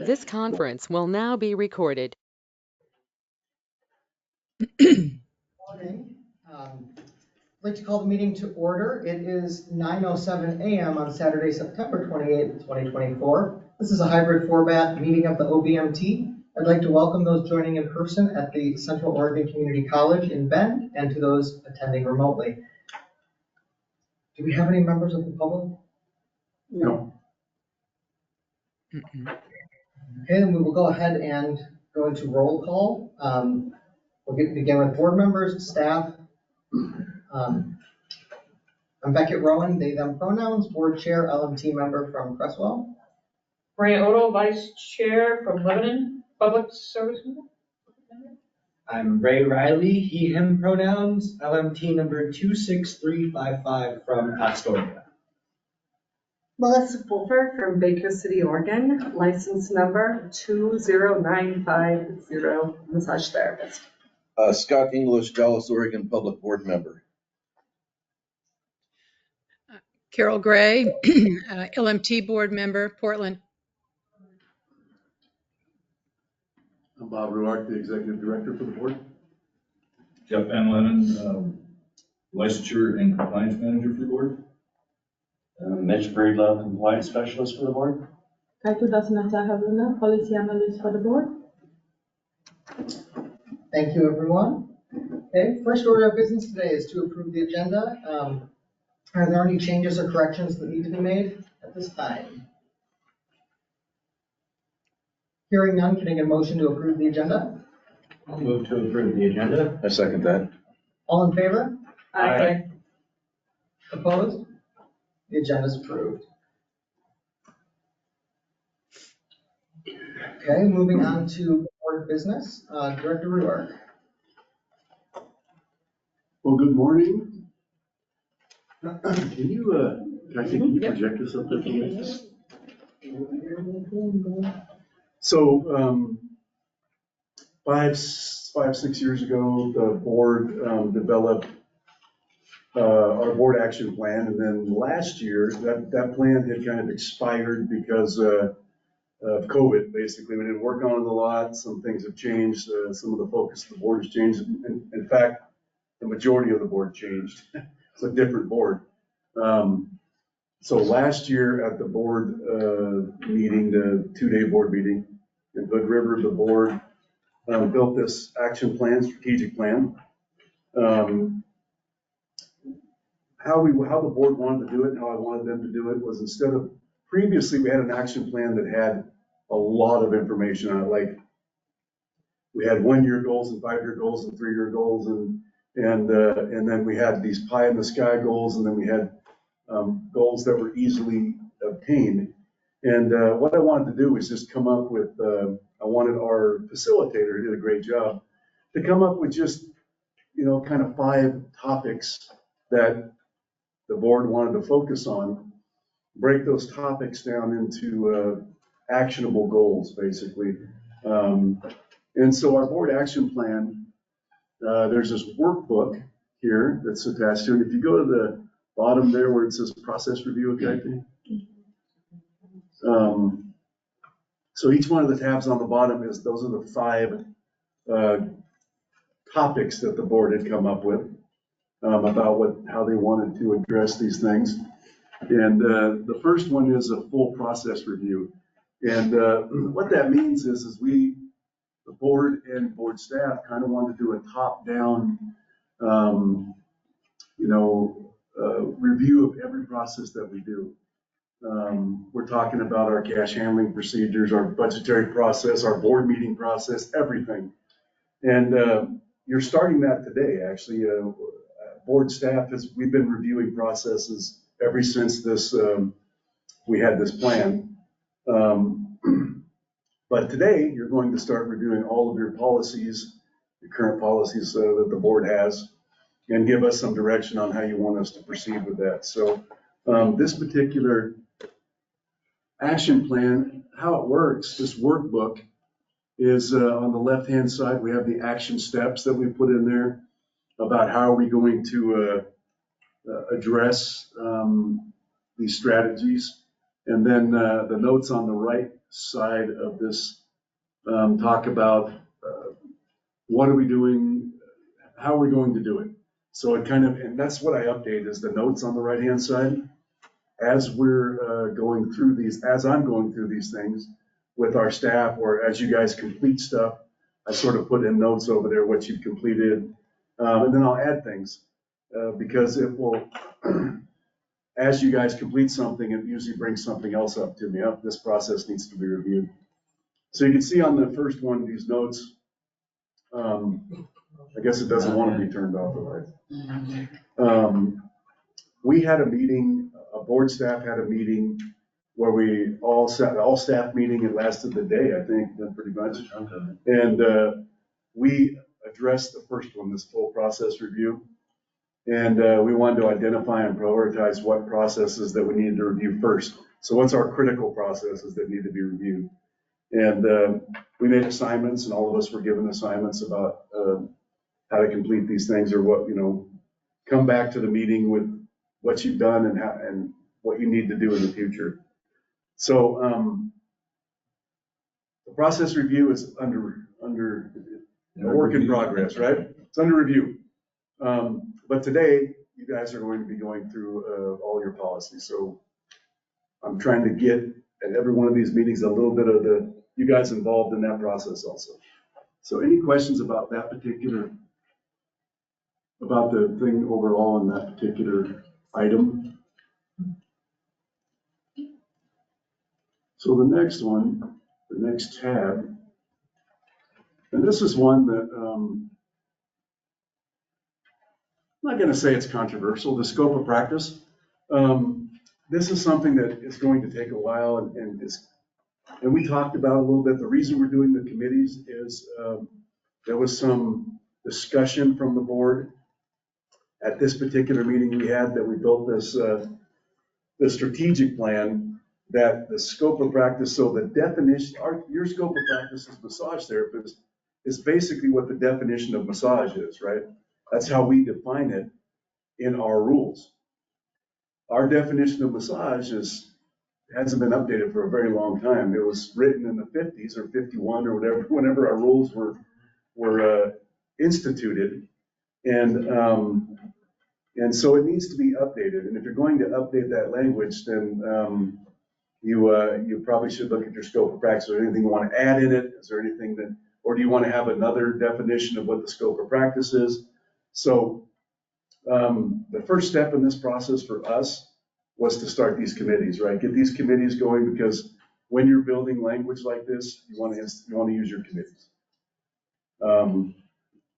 This conference will now be recorded. Morning. I'd like to call the meeting to order. It is 9:07 a.m. on Saturday, September 28th, 2024. This is a hybrid format meeting of the OBMT. I'd like to welcome those joining in person at the Central Oregon Community College in Bend and to those attending remotely. Do we have any members of the public? No. Okay, then we will go ahead and go into roll call. We'll begin with board members, staff. I'm Beckett Rowan, they, them pronouns, board chair, LMT member from Cresswell. Maria Odo, vice chair from Lebanon, public service member. I'm Ray Riley, he, him pronouns, LMT number 26355 from Astoria. Melissa Pulver from Baker City, Oregon, license number 20950, massage therapist. Scott English, Dallas, Oregon, public board member. Carol Gray, LMT board member, Portland. I'm Bob Ruark, the executive director for the board. Jeff Van Lennon, licensure and compliance manager for the board. Mitch Breedlove, compliance specialist for the board. Kaito Dasanata Havuna, policy analyst for the board. Thank you, everyone. Okay, first order of business today is to approve the agenda. Are there any changes or corrections that need to be made at this time? Hearing none, can I get a motion to approve the agenda? I'll move to approve the agenda. I second that. All in favor? Aye. Opposed? The agenda is approved. Okay, moving on to board business. Director Ruark. Well, good morning. Can you project this up there for me? So, 6 years ago, the board developed our board action plan, and then last year that plan had kind of expired because of COVID. Basically, we didn't work on it a lot. Some things have changed. Some of the focus of the board has changed. In fact, the majority of the board changed. It's a different board. So last year at the board meeting, the 2-day board meeting in Hood River, the board built this action plan, strategic plan. How the board wanted to do it and how I wanted them to do it was, instead of previously we had an action plan that had a lot of information on it, like we had 1-year goals and 5-year goals and 3-year goals, and then we had these pie in the sky goals, and then we had goals that were easily obtained. And what I wanted to do was just come up with, I wanted our facilitator, who did a great job, to come up with just, kind of 5 topics that the board wanted to focus on, break those topics down into actionable goals, basically. And so our board action plan, there's this workbook here that's attached to it. If you go to the bottom there where it says process review, okay? So each one of the tabs on the bottom those are the 5 topics that the board had come up with about how they wanted to address these things. And the first one is a full process review. And what that means is the board and board staff kind of want to do a top-down, review of every process that we do. We're talking about our cash handling procedures, our budgetary process, our board meeting process, everything. And you're starting that today, actually. Board staff, we've been reviewing processes ever since we had this plan. But today, you're going to start reviewing all of your policies, the current policies that the board has, and give us some direction on how you want us to proceed with that. So this particular action plan, how it works, this workbook is on the left-hand side, we have the action steps that we put in there about how are we going to address these strategies. And then the notes on the right side of this talk about what are we doing, how are we going to do it. So it kind of, and that's what I update is the notes on the right-hand side. As we're going through these, as I'm going through these things with our staff, or as you guys complete stuff, I sort of put in notes over there, what you've completed, and then I'll add things because it will, as you guys complete something, it usually brings something else up to me. Oh, this process needs to be reviewed. So you can see on the first one, these notes, I guess it doesn't want to be turned off. We had a meeting, a board staff had a meeting where we all sat, all staff meeting, it lasted the day, I think, pretty much. And we addressed the first one, this full process review. And we wanted to identify and prioritize what processes that we needed to review first. So what's our critical processes that need to be reviewed? And we made assignments, and all of us were given assignments about how to complete these things, or what, come back to the meeting with what you've done and how, and what you need to do in the future. So the process review is under work in progress, right? It's under review. But today, you guys are going to be going through all your policies. So I'm trying to get at every one of these meetings a little bit of you guys involved in that process also. So any questions about that particular, about the thing overall in that particular item? So the next one, the next tab, and this is one that I'm not going to say it's controversial, the scope of practice. This is something that is going to take a while, and we talked about a little bit. The reason we're doing the committees is there was some discussion from the board at this particular meeting we had that we built this the strategic plan, that the scope of practice, so the definition, your scope of practice as massage therapist is basically what the definition of massage is, right? That's how we define it in our rules. Our definition of massage hasn't been updated for a very long time. It was written in the 50s or 51 or whatever, whenever our rules were instituted. And so it needs to be updated. And if you're going to update that language, then you probably should look at your scope of practice. Is there anything you want to add in it? Is there anything that, or do you want to have another definition of what the scope of practice is? So the first step in this process for us was to start these committees, right? Get these committees going, because when you're building language like this, you want to use your committees.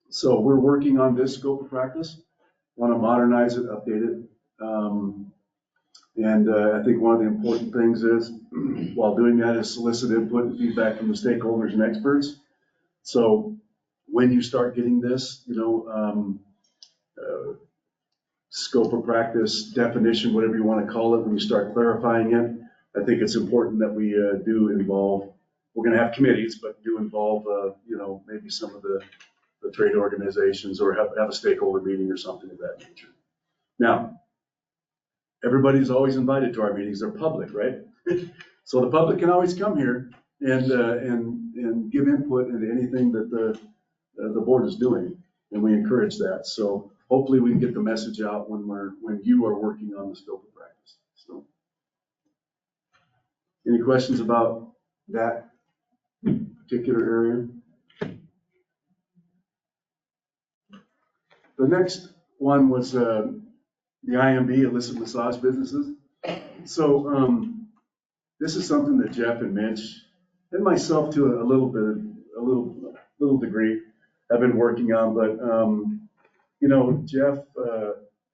So we're working on this scope of practice. Want to modernize it, update it. And I think one of the important things is, while doing that, is solicit input and feedback from the stakeholders and experts. So when you start getting this, scope of practice, definition, whatever you want to call it, when you start clarifying it, I think it's important that we do involve, we're going to have committees, but do involve, maybe some of the trade organizations, or have a stakeholder meeting or something of that nature. Now, everybody's always invited to our meetings. They're public, right? So the public can always come here and give input into anything that the board is doing, and we encourage that. So hopefully we can get the message out when you are working on the scope of practice. So, any questions about that particular area? The next one was the IMB, illicit massage businesses. So this is something that Jeff and Mitch and myself to a little degree have been working on, but Jeff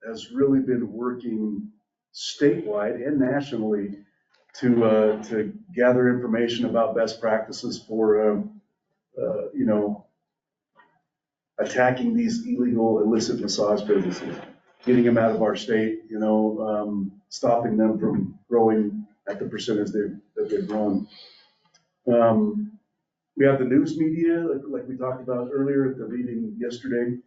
has really been working statewide and nationally to gather information about best practices for attacking these illegal illicit massage businesses, getting them out of our state, stopping them from growing at the percentage that they've grown. We have the news media, like we talked about earlier at the meeting yesterday,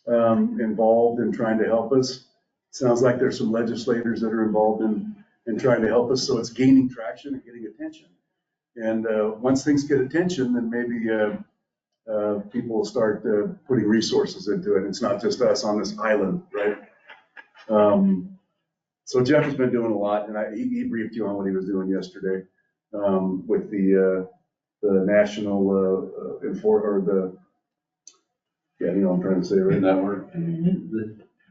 involved in trying to help us. Sounds like there's some legislators that are involved in and trying to help us. So it's gaining traction and getting attention. And once things get attention, then maybe people will start putting resources into it. It's not just us on this island, right? So Jeff has been doing a lot, and he briefed you on what he was doing yesterday with the national yeah, you know what I'm trying to say, right? Network.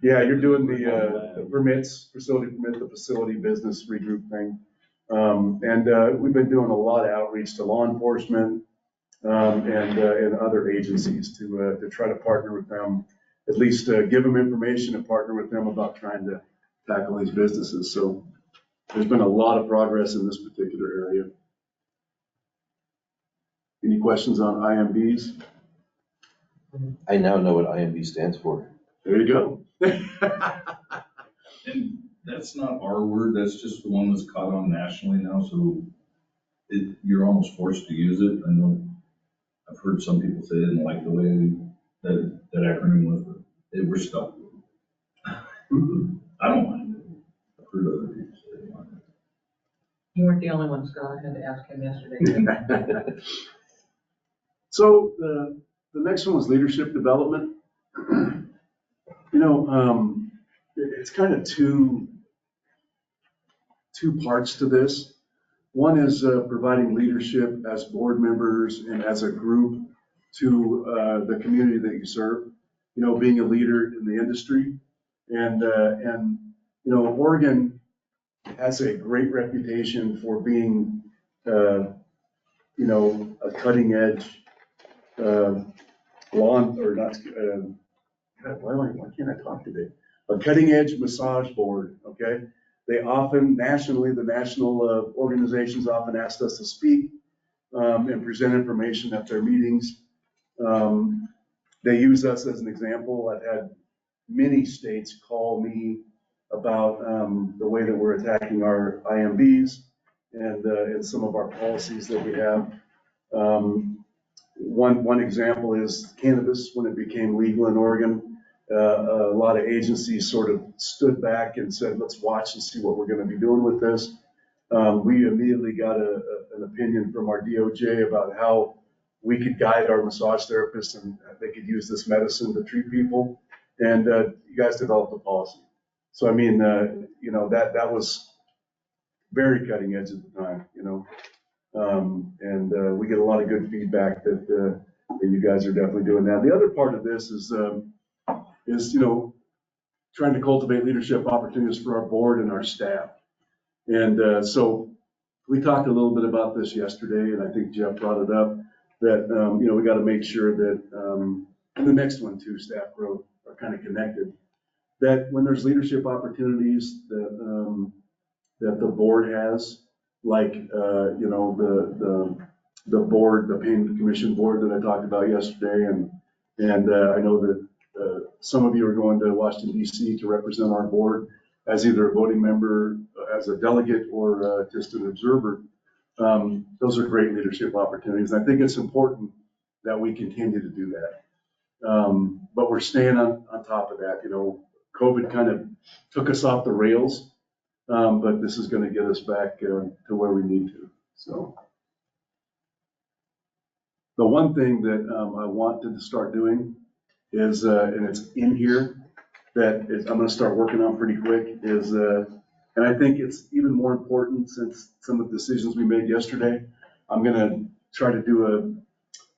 Yeah, you're doing the permits, facility permit, the facility business regroup thing. And we've been doing a lot of outreach to law enforcement and other agencies to try to partner with them, at least give them information and partner with them about trying to tackle these businesses. So there's been a lot of progress in this particular area. Any questions on IMBs? I now know what IMB stands for. There you go. And that's not our word, that's just the one that's caught on nationally now, so you're almost forced to use it. I know I've heard some people say they didn't like the way that acronym was, but we're stuck with it. I don't mind it. I've heard other people say they don't like it. You weren't the only one, Scott. I had to ask him yesterday. So the next one was leadership development. You know, it's kind of two parts to this. One is providing leadership as board members and as a group to the community that you serve. You know, being a leader in the industry, and you know, Oregon has a great reputation for being, you know, a cutting edge why can't I talk today? A cutting edge massage board, okay? They often, nationally, the national organizations often ask us to speak and present information at their meetings. They use us as an example. I've had many states call me about the way that we're attacking our IMBs and some of our policies that we have. One example is cannabis. When it became legal in Oregon, a lot of agencies sort of stood back and said, let's watch and see what we're going to be doing with this. We immediately got an opinion from our DOJ about how we could guide our massage therapists and they could use this medicine to treat people. And you guys developed a policy. So, I mean, you know, that was very cutting edge at the time, you know. And we get a lot of good feedback that you guys are definitely doing that. The other part of this is you know, trying to cultivate leadership opportunities for our board and our staff. And so we talked a little bit about this yesterday, and I think Jeff brought it up, that, you know, we got to make sure that, and the next one too, staff growth, are kind of connected, that when there's leadership opportunities that the board has, like, you know, the board, the payment commission board that I talked about yesterday, and I know that some of you are going to Washington, D.C. to represent our board as either a voting member, as a delegate, or just an observer. Those are great leadership opportunities. I think it's important that we continue to do that. But we're staying on top of that. You know, COVID kind of took us off the rails, but this is going to get us back to where we need to. So the one thing that I want to start doing is, and it's in here, that I'm going to start working on pretty quick, is, and I think it's even more important since some of the decisions we made yesterday, I'm going to try to do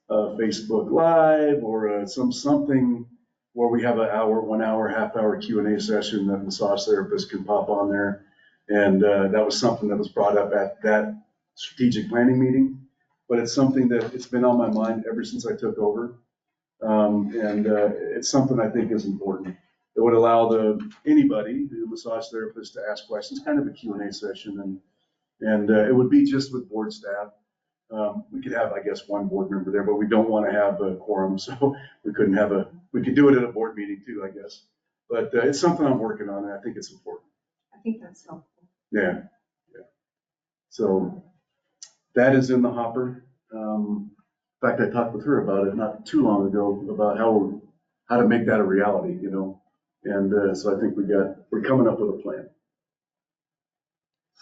a Facebook Live or something where we have an hour, 1 hour, half-hour Q&A session that massage therapists can pop on there. And that was something that was brought up at that strategic planning meeting, but it's something that it's been on my mind ever since I took over. And it's something I think is important. It would allow anybody, the massage therapist, to ask questions, kind of a Q&A session, and it would be just with board staff. We could have, I guess, one board member there, but we don't want to have a quorum, so we could do it at a board meeting too, I guess. But it's something I'm working on, and I think it's important. I think that's helpful. Yeah. So that is in the hopper. In fact, I talked with her about it not too long ago, about how to make that a reality, you know. And so I think we're coming up with a plan.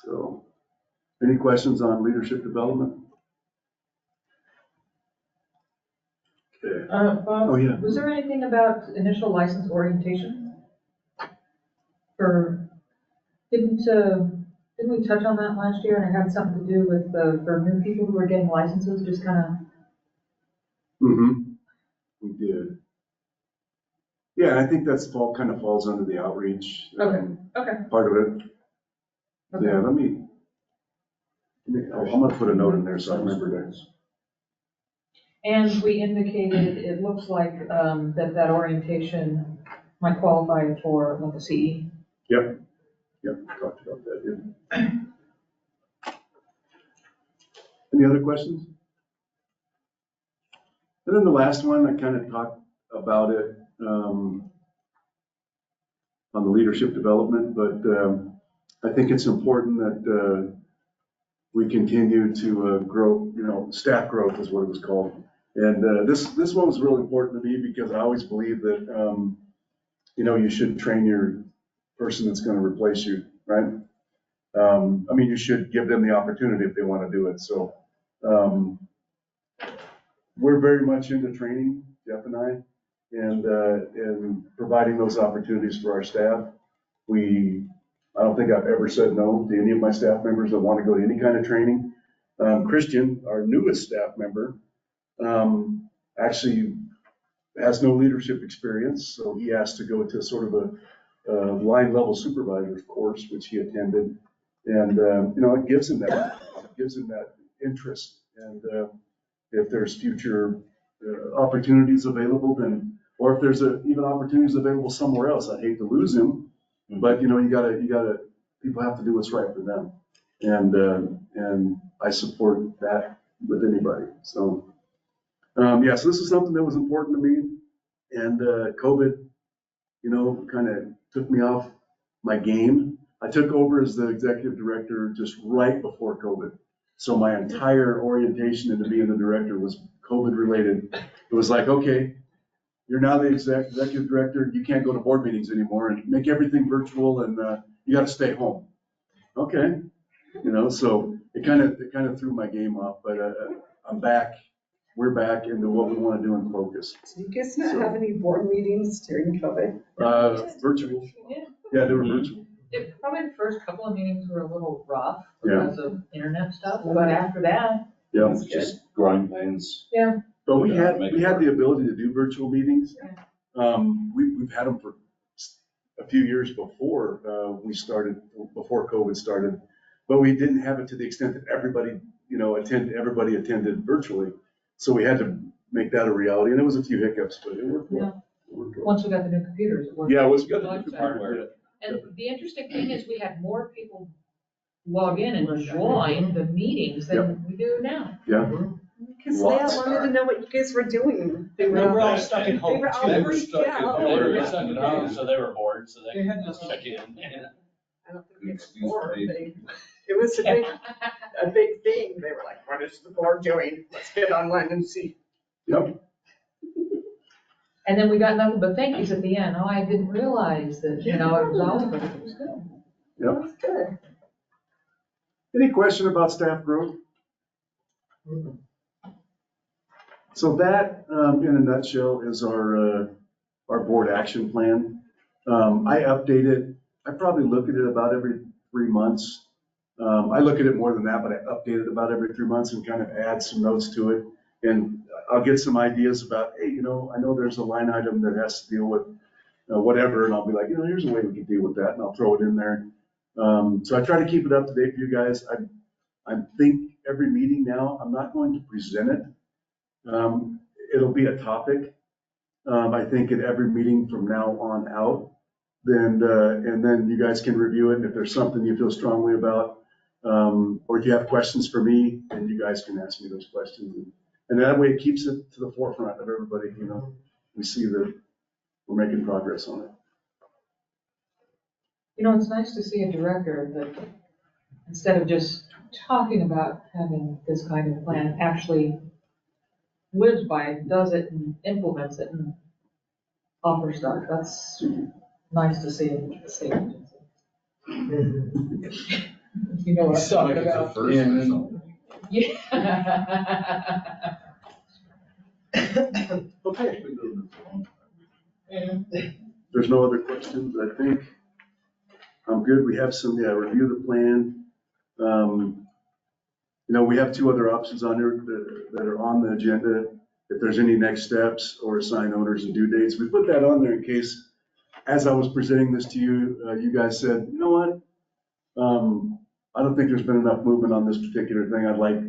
So, any questions on leadership development? Okay. Bob, Oh, yeah. was there anything about initial license orientation? Didn't we touch on that last year, and it had something to do with, for new people who were getting licenses, just kind of? Mm-hmm. We did. Yeah, I think that's kind of falls under the outreach. Okay. Part of it. Okay. Yeah, I'm gonna put a note in there so I remember that. And we indicated, it looks like, that orientation might qualify for like a CE. Yep, talked about that, yeah. Any other questions? And then the last one, I kind of talked about it on the leadership development, but I think it's important that we continue to grow, staff growth is what it was called. And this one was really important to me because I always believe that, you should train your person that's going to replace you, right? You should give them the opportunity if they want to do it. So we're very much into training, Jeff and I, and providing those opportunities for our staff. I don't think I've ever said no to any of my staff members that want to go to any kind of training. Christian, our newest staff member, actually has no leadership experience, so he asked to go to sort of a line level supervisor's course, which he attended, and it gives him that interest. And if there's future opportunities available, then, or if there's even opportunities available somewhere else, I'd hate to lose him. But you gotta, people have to do what's right for them, and I support that with anybody. So so this is something that was important to me, and COVID, kind of took me off my game. I took over as the executive director just right before COVID. So my entire orientation into being the director was COVID related. It was like, okay, you're now the executive director. You can't go to board meetings anymore and make everything virtual, and you got to stay home. Okay, so it kind of threw my game off. But I'm back. We're back into what we want to do and focus. So you guys not have any board meetings during COVID? Virtual. Yeah. Yeah, they were virtual. Probably the first couple of meetings were a little rough Yeah. because of internet stuff, but after that, Yeah. It's just growing pains. yeah. But we had the ability to do virtual meetings. We've had them for a few years before before COVID started, but we didn't have it to the extent that everybody attended virtually. So we had to make that a reality, and there was a few hiccups, but it worked well. Once we got the new computers, it worked. Yeah, it was good. Like that. Hardware. And the interesting thing is we had more people log in and join the meetings than we do now. Yeah. Because they all wanted to know what you guys were doing. They were all stuck at home. They were all They were freaked stuck at out. home. They were stuck at home, so they were bored, so they They had could just no- check in. I don't think they Excuse were bored. me. It was a big thing. They were like, what is the board doing? Let's get online and see. Yep. And then we got nothing but thank yous at the end. Oh, I didn't realize that, it was all, but it was good. Yep. That's good. Any question about staff growth? So that, in a nutshell, is our board action plan. I update it. I probably look at it about every 3 months. I look at it more than that, but I update it about every 3 months and kind of add some notes to it. And I'll get some ideas about, hey, I know there's a line item that has to deal with whatever, and I'll be like, here's a way we can deal with that, and I'll throw it in there. So I try to keep it up to date for you guys. I think every meeting now, I'm not going to present it. It'll be a topic. I think at every meeting from now on out, and then you guys can review it. And if there's something you feel strongly about, or if you have questions for me, then you guys can ask me those questions. And that way it keeps it to the forefront of everybody. We see that we're making progress on it. It's nice to see a director that, instead of just talking about having this kind of plan, actually lives by it, does it, and implements it, and offers stuff. That's nice to see. You know what I'm talking about. First or something. Yeah. Okay, there's no other questions, I think. I'm good. We have some, review the plan. We have two other options on there that are on the agenda. If there's any next steps or assign owners and due dates, we put that on there in case, as I was presenting this to you, you guys said, you know what? I don't think there's been enough movement on this particular thing. I'd like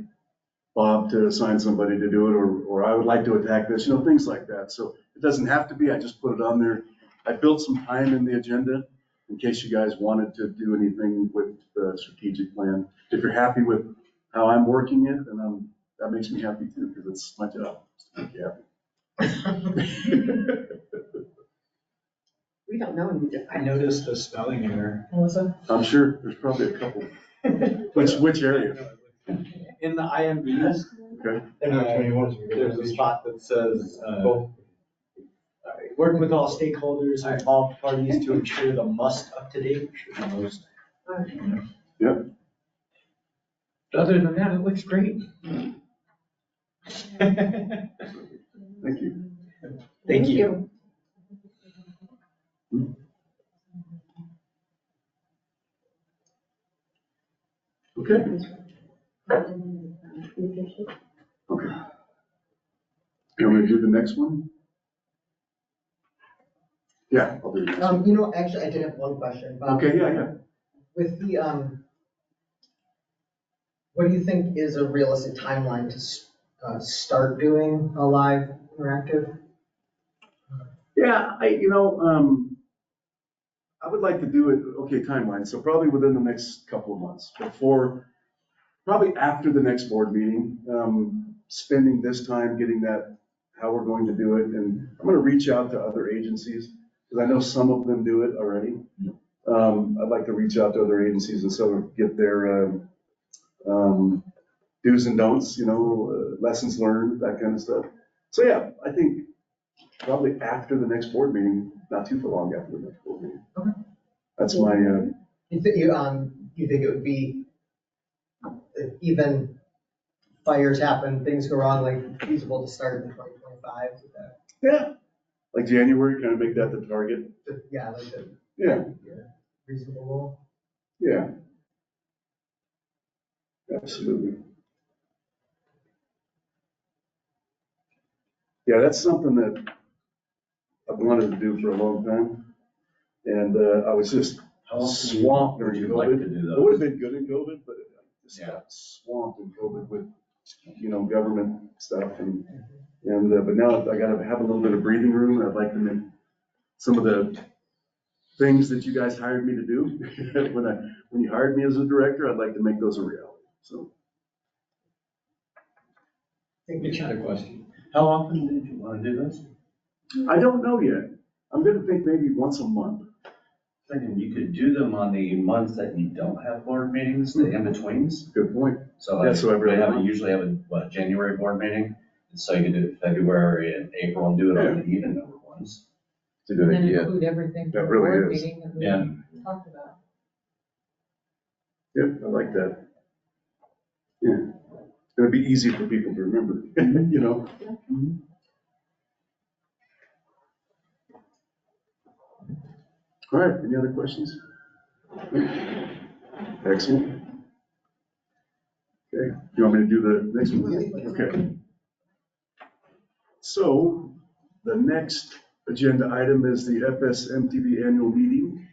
Bob to assign somebody to do it, or I would like to attack this, things like that. So it doesn't have to be, I just put it on there. I built some time in the agenda in case you guys wanted to do anything with the strategic plan. If you're happy with how I'm working it, then that makes me happy too, because it's my job to make you happy. We don't know any I different. noticed a spelling error. Melissa? I'm sure there's probably a couple. Which area? In the IMBs, Okay. there's a spot that says, work with all stakeholders and all parties to ensure the must up to date. Yep. Other than that, it looks great. Thank you. Thank you. Okay. Okay. You want me to do the next one? Yeah, I'll do it. Actually, I did have one question. Bob. Okay, yeah. With the, what do you think is a realistic timeline to start doing a live interactive? Yeah, I would like to do it, timeline, so probably within the next couple of months, probably after the next board meeting, spending this time getting that, how we're going to do it, and I'm gonna reach out to other agencies, because I know some of them do it already. I'd like to reach out to other agencies and sort of get their do's and don'ts, lessons learned, that kind of stuff. So yeah, I think probably after the next board meeting, not too long after the next board meeting. Okay. That's my, You think it would be, even fires happen, things go wrong, like feasible to start in 2025? yeah, like January, kind of make that the target. Yeah, like the Yeah, reasonable goal. yeah. Absolutely. Yeah, that's something that I've wanted to do for a long time. And I was just How often swamped would during you like to COVID. do It would have those? been good in COVID, but I just Yeah. got swamped in COVID with, government stuff but now I gotta have a little bit of breathing room. I'd like to make some of the things that you guys hired me to do. When you hired me as a director, I'd like to make those a reality, so. Mitch had a question. How often did you want to do this? I don't know yet. I'm gonna think maybe once a month. Thinking you could do them on the months that you don't have board meetings, the in-betweens. Good point. So Yeah, so every month. usually have a January board meeting. So you could do it February and April and do it on the even number ones. It's a good And then idea. include everything That from the really board is. meeting that Yeah. we talked about. Yep, I like that. Yeah, it's gonna be easy for people to remember, All right, any other questions? Excellent. Okay, you want me to do the next one? Okay. So, the next agenda item is the FSMTV annual meeting.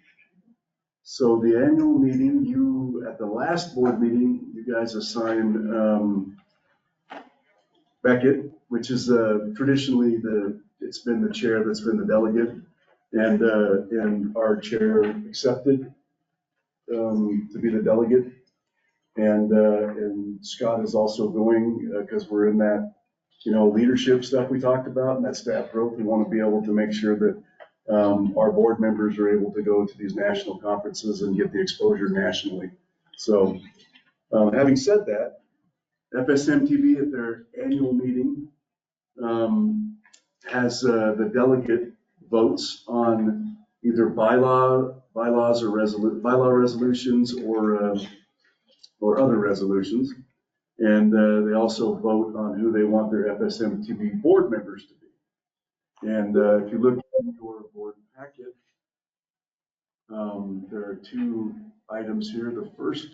So the annual meeting, at the last board meeting, you guys assigned Beckett, which is traditionally it's been the chair that's been the delegate, and our chair accepted to be the delegate. And Scott is also going, because we're in that, leadership stuff we talked about and that staff growth. We want to be able to make sure that our board members are able to go to these national conferences and get the exposure nationally. So having said that, FSMTV at their annual meeting has the delegate votes on either bylaw resolutions or or other resolutions. And they also vote on who they want their FSMTV board members to be. And if you look at your board packet, there are two items here. The first,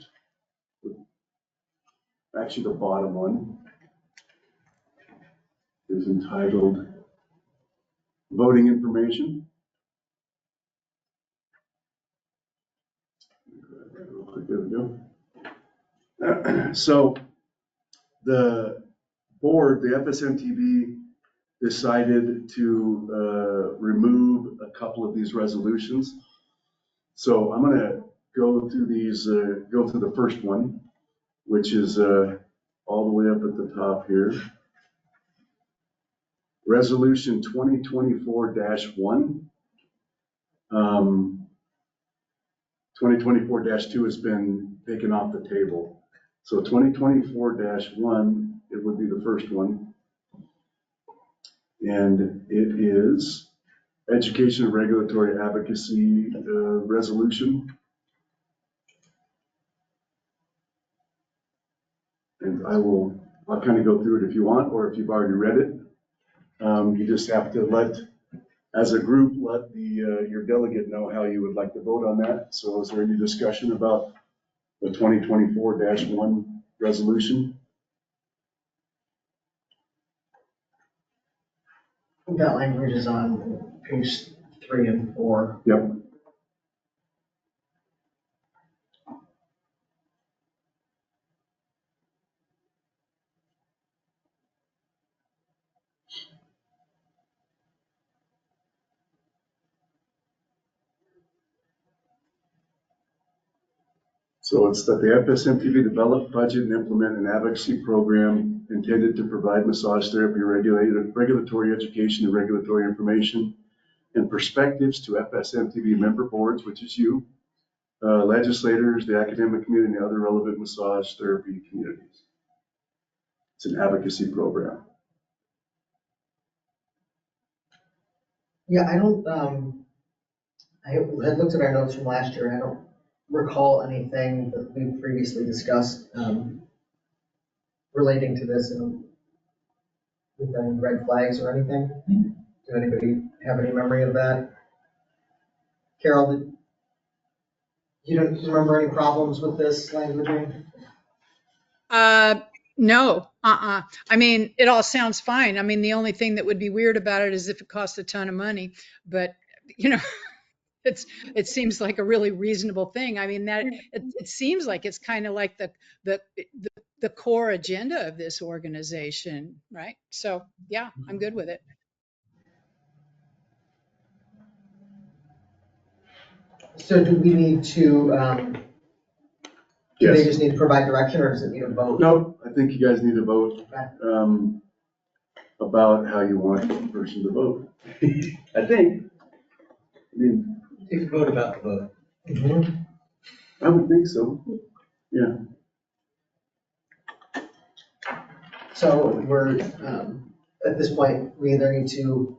actually the bottom one, is entitled Voting Information. There we go. So the board, the FSMTV, decided to remove a couple of these resolutions. So I'm going to go through these, go through the first one, which is all the way up at the top here. Resolution 2024-1. 2024-2 has been taken off the table. So 2024-1, it would be the first one. And it is Education and Regulatory Advocacy Resolution. And I'll kind of go through it if you want, or if you've already read it. You just have to as a group, let your delegate know how you would like to vote on that. So is there any discussion about the 2024-1 resolution? That language is on page 3 and 4. Yep. So it's that the FSMTV develop, budget, and implement an advocacy program intended to provide massage therapy, regulatory education, and regulatory information and perspectives to FSMTV member boards, which is you, legislators, the academic community, and other relevant massage therapy communities. It's an advocacy program. Yeah, I don't, I had looked at our notes from last year. I don't recall anything that we previously discussed relating to this and with any red flags or anything. Does anybody have any memory of that? Carol, you don't remember any problems with this languaging? No, I mean, it all sounds fine. I mean, the only thing that would be weird about it is if it costs a ton of money, but you know, it seems like a really reasonable thing. I mean, that it seems like it's kind of like the core agenda of this organization, right? So yeah, I'm good with it. So do we need to, do they Yes. just need to provide direction, or does it need a vote? No, I think you guys need to vote Okay. about how you want the person to vote. I think. I mean, Take a vote about the vote. Mhm. I would think so. Yeah. So we're, at this point, we either need to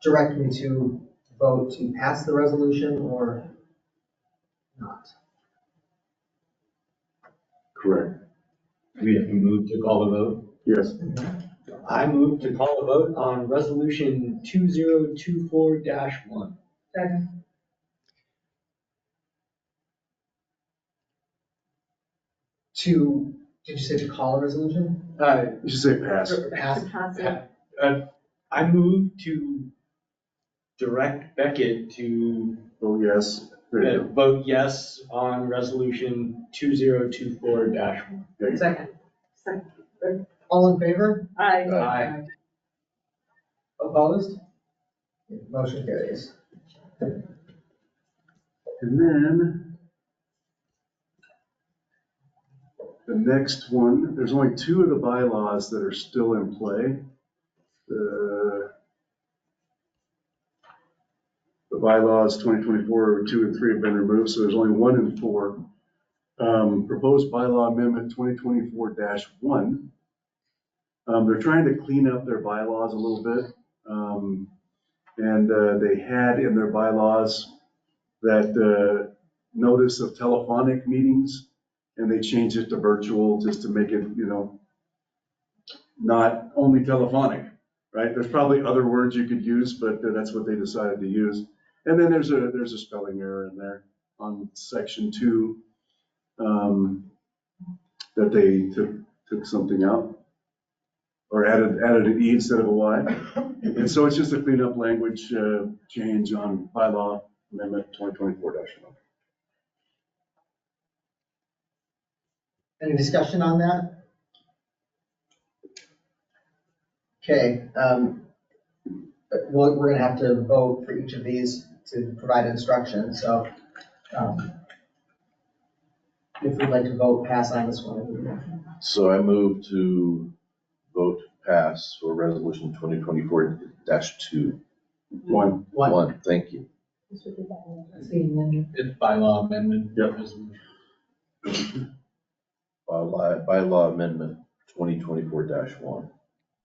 direct me to vote to pass the resolution or not. Correct. We have to move to call the vote. Yes. I move to call a vote on resolution 2024-1. Second. To, did you say to call a resolution? You should say pass. Or pass? To pass it. I move to direct Beckett to Oh, yes. There you go. vote yes on resolution 2024-1. Second. All in favor? Aye. Aye. Opposed? Motion carries. And then the next one, there's only two of the bylaws that are still in play. The bylaws 2024, 2 and 3 have been removed, so there's only 1 and 4. Proposed bylaw amendment 2024-1. They're trying to clean up their bylaws a little bit. And they had in their bylaws that notice of telephonic meetings and they changed it to virtual just to make it, not only telephonic, right? There's probably other words you could use, but that's what they decided to use. And then there's a spelling error in there on section 2, that they took something out or added an E instead of a Y. And so it's just a cleanup language change on bylaw amendment 2024-1. Any discussion on that? Okay, we're gonna have to vote for each of these to provide instruction, so, if we'd like to vote pass on this one. So I move to vote pass for resolution 2024-2. One. One, thank you. That's the amendment. It's bylaw amendment. Yep. Bylaw amendment 2024-1.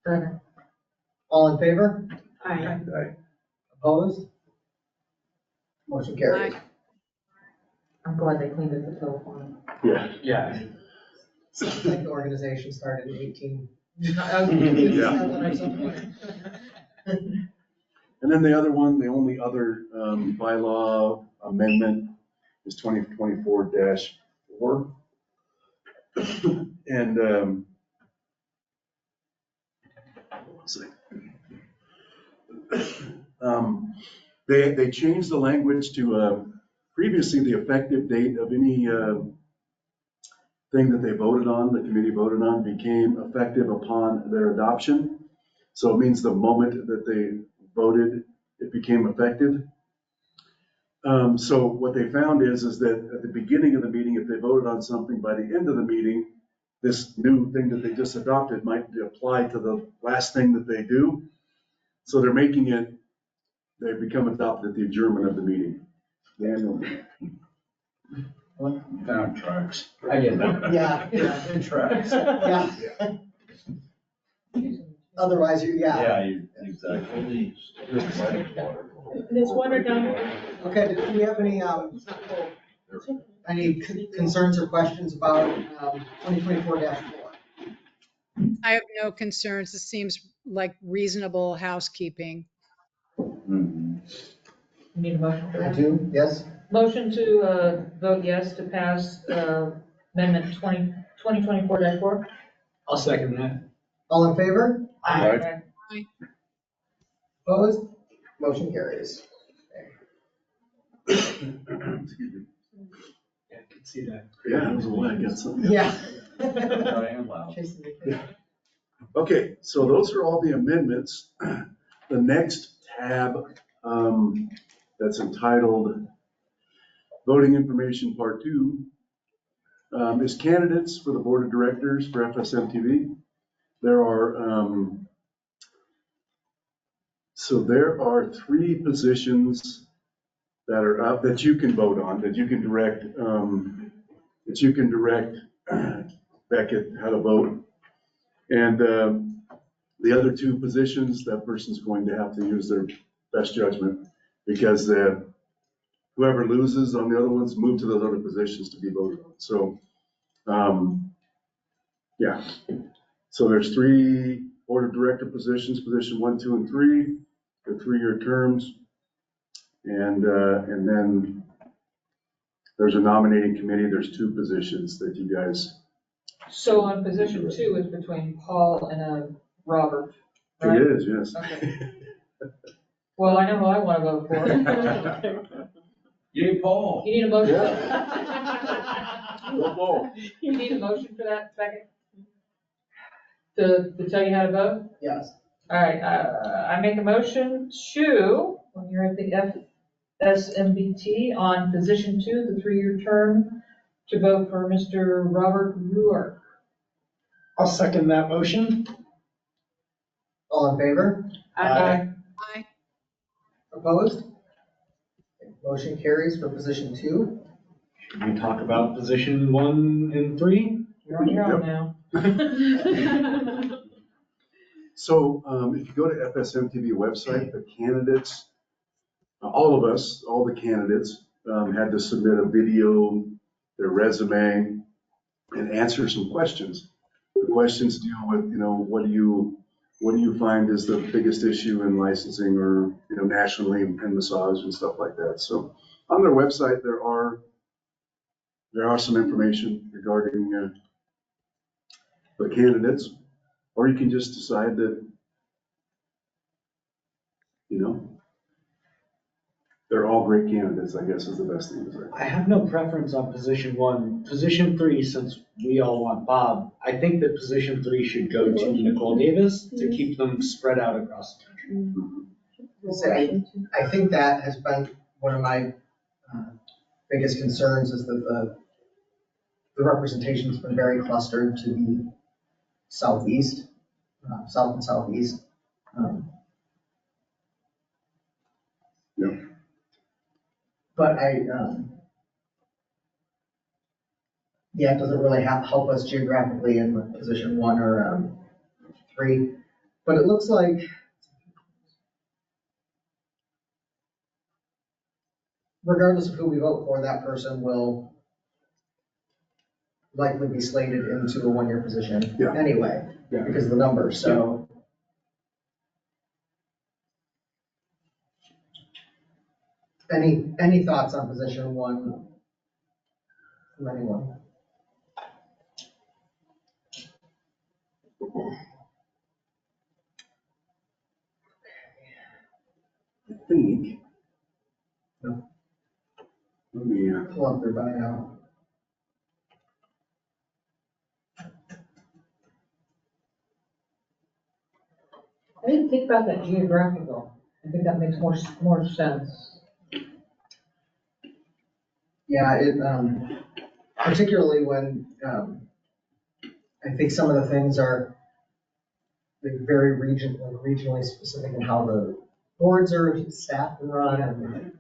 Second. All in favor? Aye. Aye. Opposed? Motion carries. I'm glad they cleaned up the telephone. Yeah. Yeah. Sounds like the organization started in 18. And then the other one, the only other bylaw amendment is 2024-4. And they changed the language to previously the effective date of any thing that they voted on, the committee voted on, became effective upon their adoption. So it means the moment that they voted, it became effective. So what they found is that at the beginning of the meeting, if they voted on something, by the end of the meeting, this new thing that they just adopted might apply to the last thing that they do. So they're making it, they become adopted at the adjournment of the meeting. The annual meeting. That tracks. I get that. Yeah. It tracks. Yeah. Otherwise, Exactly. There's water down. Okay, do we have any concerns or questions about 2024-4? I have no concerns. This seems like reasonable housekeeping. You need a motion for I that? do, yes? Motion to vote yes to pass amendment 2024-4? I'll second that. All in favor? Aye. Opposed? Motion carries. Excuse me. Yeah, I can see that. Yeah, it was a while, I got something. Yeah. I am loud. Chasing the kid. Okay, so those are all the amendments. The next tab that's entitled Voting Information Part 2 is candidates for the Board of Directors for FSMTV. There are 3 positions that are up that you can vote on, that you can direct Beckett how to vote. And the other 2 positions, that person's going to have to use their best judgment, because whoever loses on the other ones move to those other positions to be voted on. So, yeah. So there's 3 Board of Director positions, position 1, 2, and 3. They're 3-year terms. And then there's a nominating committee. There's 2 positions that you guys. So on position 2 is between Paul and Robert, right? It is, yes. Okay. Well, I know who I want to vote for. Yay, Paul. You need a motion? You need a motion for that second? To tell you how to vote? Yes. All right, I make a motion to, when you're at the FSMBT on position 2, the 3-year term, to vote for Mr. Robert Ruark. I'll second that motion. All in favor? Aye. Aye. Opposed? Motion carries for position 2. Should we talk about position 1 and 3? You're on your own now. So if you go to FSMTV website, the candidates, all of us, all the candidates had to submit a video, their resume, and answer some questions. The questions deal with, what do you find is the biggest issue in licensing or, nationally in massage and stuff like that. So on their website, there are some information regarding the candidates, or you can just decide that, they're all great candidates, I guess is the best thing to say. I have no preference on position 1. Position 3, since we all want Bob, I think that position 3 should go to Nicole Davis to keep them spread out across the country. I think that has been one of my biggest concerns is that the representation has been very clustered to the southeast, south and southeast. Yeah. But it doesn't really help us geographically in position 1 or 3. But it looks like regardless of who we vote for, that person will likely be slated into a 1-year position anyway, because of the numbers. So any thoughts on position 1 from anyone? I think. Let me, Pull up their bio. I didn't think about that geographical. I think that makes more sense. Yeah, it particularly when I think some of the things are like very regionally specific in how the boards are staffed and run.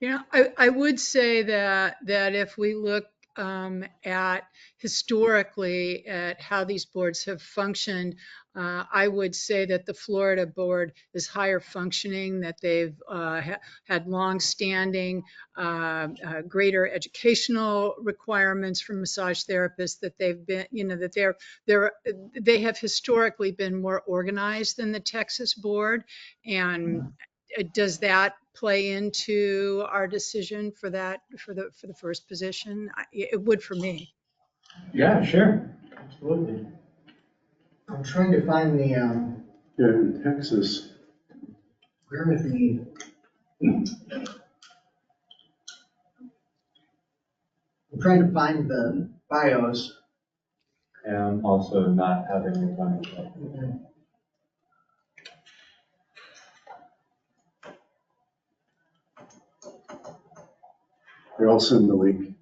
And, I would say that if we look at historically at how these boards have functioned, I would say that the Florida board is higher functioning, that they've had long-standing greater educational requirements for massage therapists, that they've been, that they have historically been more organized than the Texas board. And does that play into our decision for that, for the first position? It would for me. Yeah, sure. Absolutely. I'm trying to find the in Texas. where is the I'm trying to find the bios. And also not having the time. I'll send the link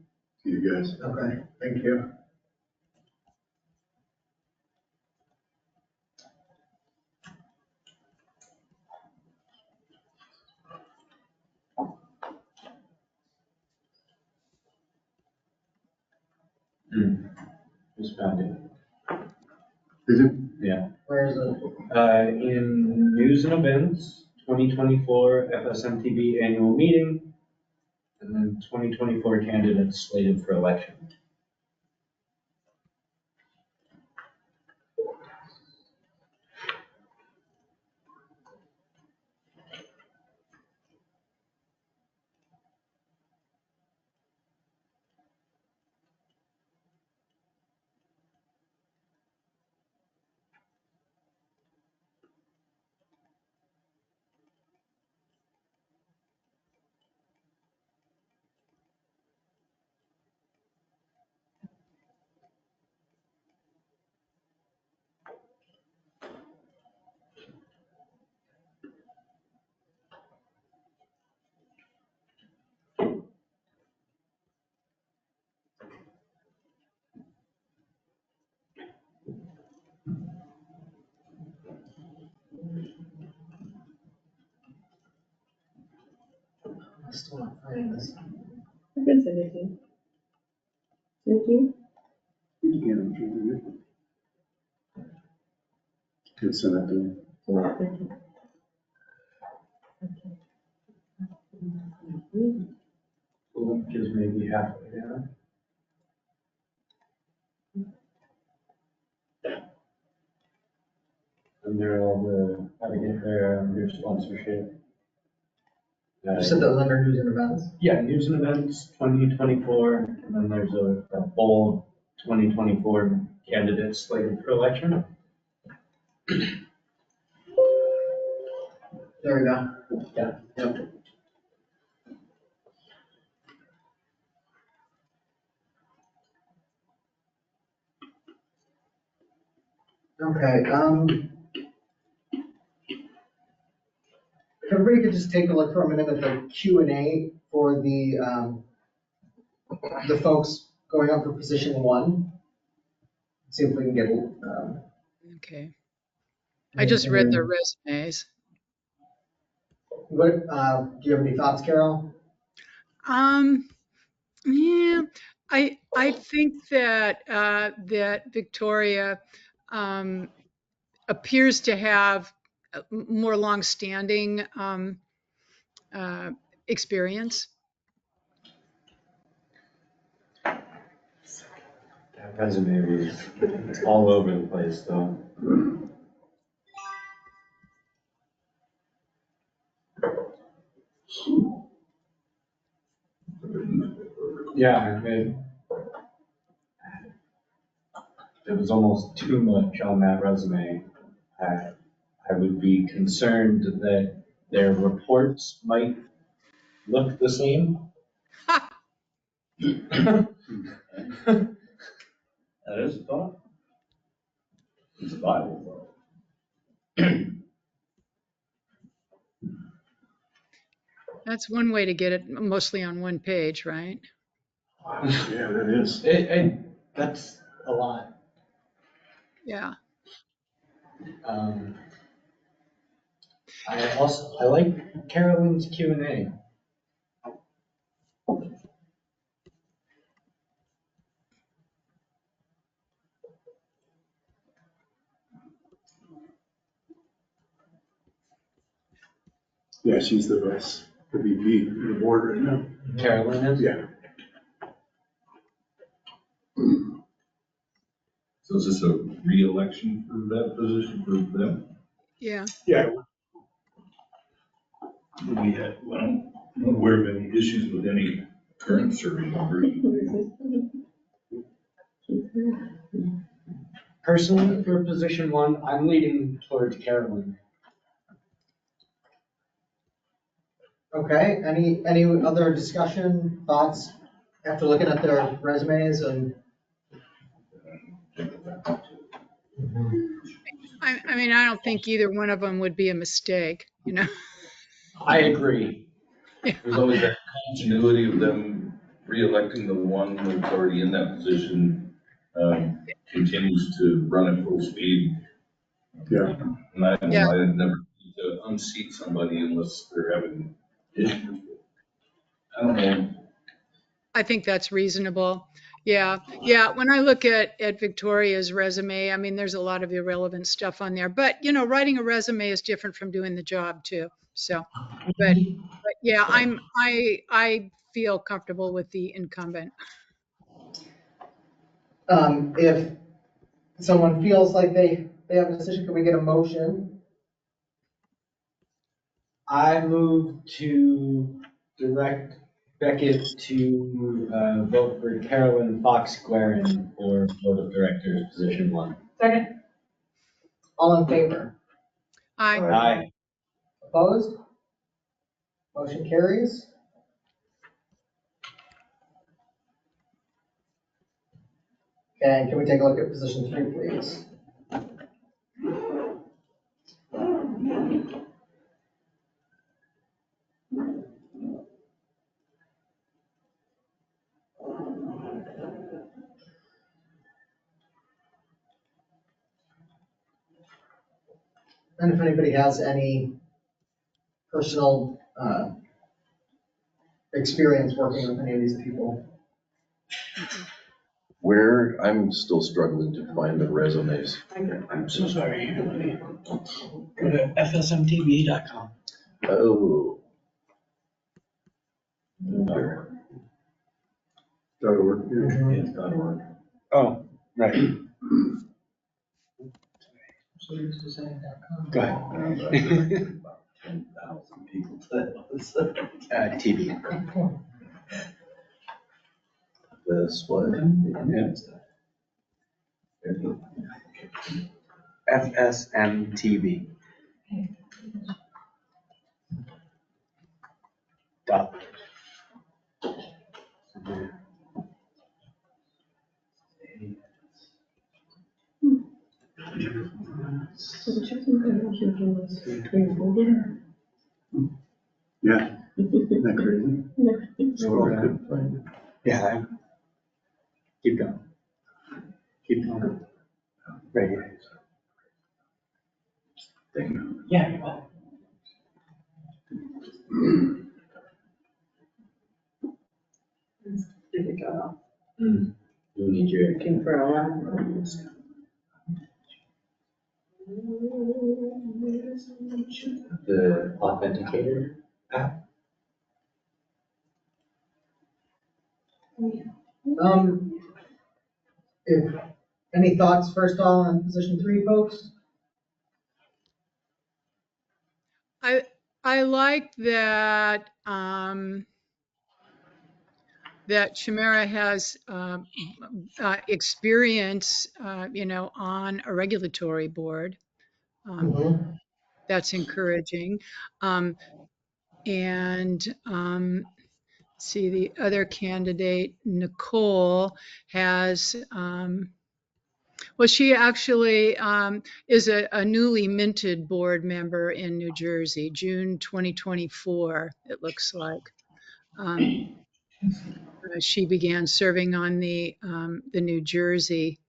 to you guys. Okay, thank you. Just found it. Did you? Yeah. Where is it? In news and events, 2024 FSMTB annual meeting, and then 2024 candidates slated for election. I'm still not finding this. I can send it to you. Thank you. You can, if you can send that to me. Yeah, thank you. Okay. The link is maybe halfway down. Under all the, how to get their sponsorship. You said that was under news and events? Yeah, news and events, 2024, and then there's a bold 2024 candidates slated for election. There we go. Yeah. Yep. Okay, if everybody could just take a look for a minute at the Q&A for the folks going up for position 1. See if we can get, Okay. I just read their resumes. what, do you have any thoughts, Carol? Yeah, I think that that Victoria appears to have a more longstanding experience. That resume was all over the place though. Yeah, it was almost too much on that resume. I would be concerned that their reports might look the same. That is a thought. It's viable though. That's one way to get it mostly on one page, right? Yeah, that is. That's a lot. Yeah. I like Carolyn's Q&A. Yeah, she's the vice, the VP of the board right now. Carolyn is? Yeah. So is this a re-election for that position for them? Yeah. Yeah. We had, well, I'm not aware of any issues with any current serving members. Personally, for position 1, I'm leaning towards Carolyn. Okay, any other discussion, thoughts after looking at their resumes and? I mean, I don't think either one of them would be a mistake, you know? I agree. There's always that continuity of them re-electing the one that's already in that position, continues to run at full speed. Yeah. And I Yeah. never need to unseat somebody unless they're having issues. I don't know. I think that's reasonable. Yeah. Yeah. When I look at Victoria's resume, I mean, there's a lot of irrelevant stuff on there, but you know, writing a resume is different from doing the job too. So, but yeah, I feel comfortable with the incumbent. If someone feels like they have a decision, can we get a motion? I move to direct Beckett to vote for Carolyn Fox Guerin for Board of Directors, position 1. Second? All in favor? Aye. Opposed? Motion carries. Okay, can we take a look at position 3, please? And if anybody has any personal experience working with any of these people. Where, I'm still struggling to find the resumes. I'm so sorry. Go to fsmtv.com. Oh. That'll work. It's gotta work. Oh, right. We used to say that. Go ahead. About 10,000 people that was. TV. This was. FSM TV. Dot. Yeah, isn't that crazy? So I couldn't find it. Yeah. Keep going. Keep going. Right here. Thank you. Yeah, you're welcome. Did it go off? You need your. Looking for a while. The authenticator app. If, any thoughts first of all on position 3, folks? I like that, that Shamara has experience, on a regulatory board. That's encouraging. And see, the other candidate, Nicole, has, well, she actually is a newly minted board member in New Jersey, June 2024, it looks like. She began serving on the New Jersey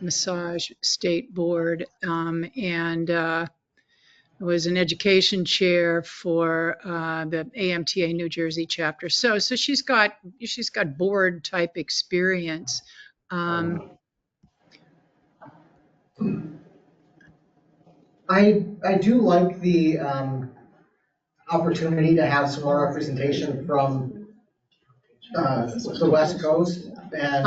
Massage State Board, and was an education chair for the AMTA New Jersey chapter. So she's got board type experience. I do like the opportunity to have some more representation from the West Coast, and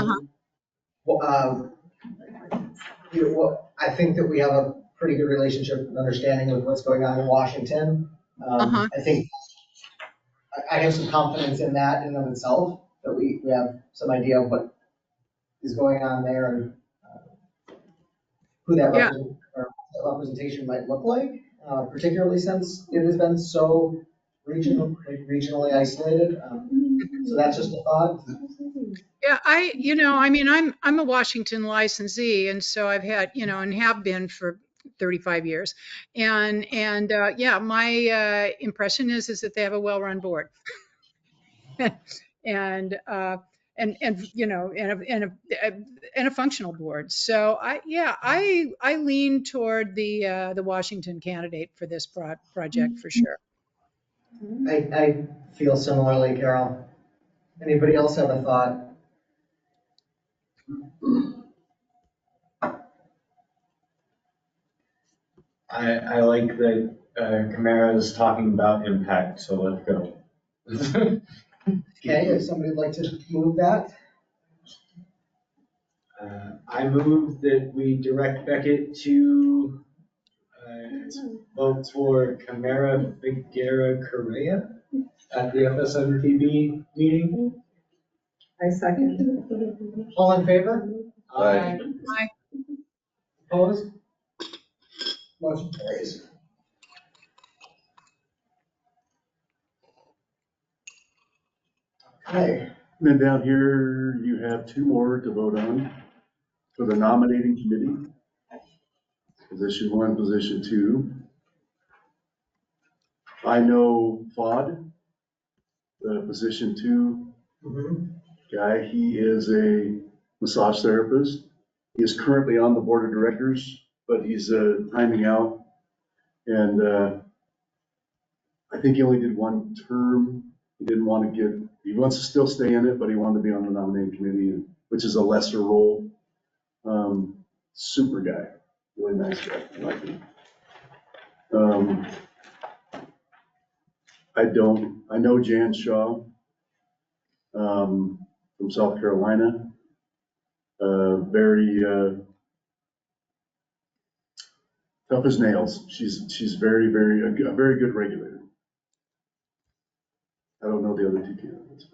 I think that we have a pretty good relationship and understanding of what's going on in Washington. I think I have some confidence in that in and of itself, that we have some idea of what is going on there and who that representation might look like, particularly since it has been so regionally isolated. So that's just a thought. Yeah, I'm a Washington licensee, and so I've had, and have been for 35 years. And yeah, my impression is that they have a well-run board. and a functional board. So I lean toward the Washington candidate for this project for sure. I feel similarly, Carol. Anybody else have a thought? I like that Camara is talking about impact, so let's go. Okay, if somebody would like to move that. I move that we direct Beckett to vote for Camara Figuera Correa at the FSMTB meeting. I second. All in favor? Aye. Aye. Opposed? Motion carries. Okay. And then down here, you have 2 more to vote on for the nominating committee. Position 1, position 2. I know FOD, the position 2 guy. He is a massage therapist. He is currently on the board of directors, but he's timing out. And I think he only did 1 term. He didn't want to he wants to still stay in it, but he wanted to be on the nominating committee, which is a lesser role. Super guy, really nice guy. I like him. I know Jan Shaw from South Carolina. Very Tough as nails. She's very, a very good regulator. I don't know the other two candidates,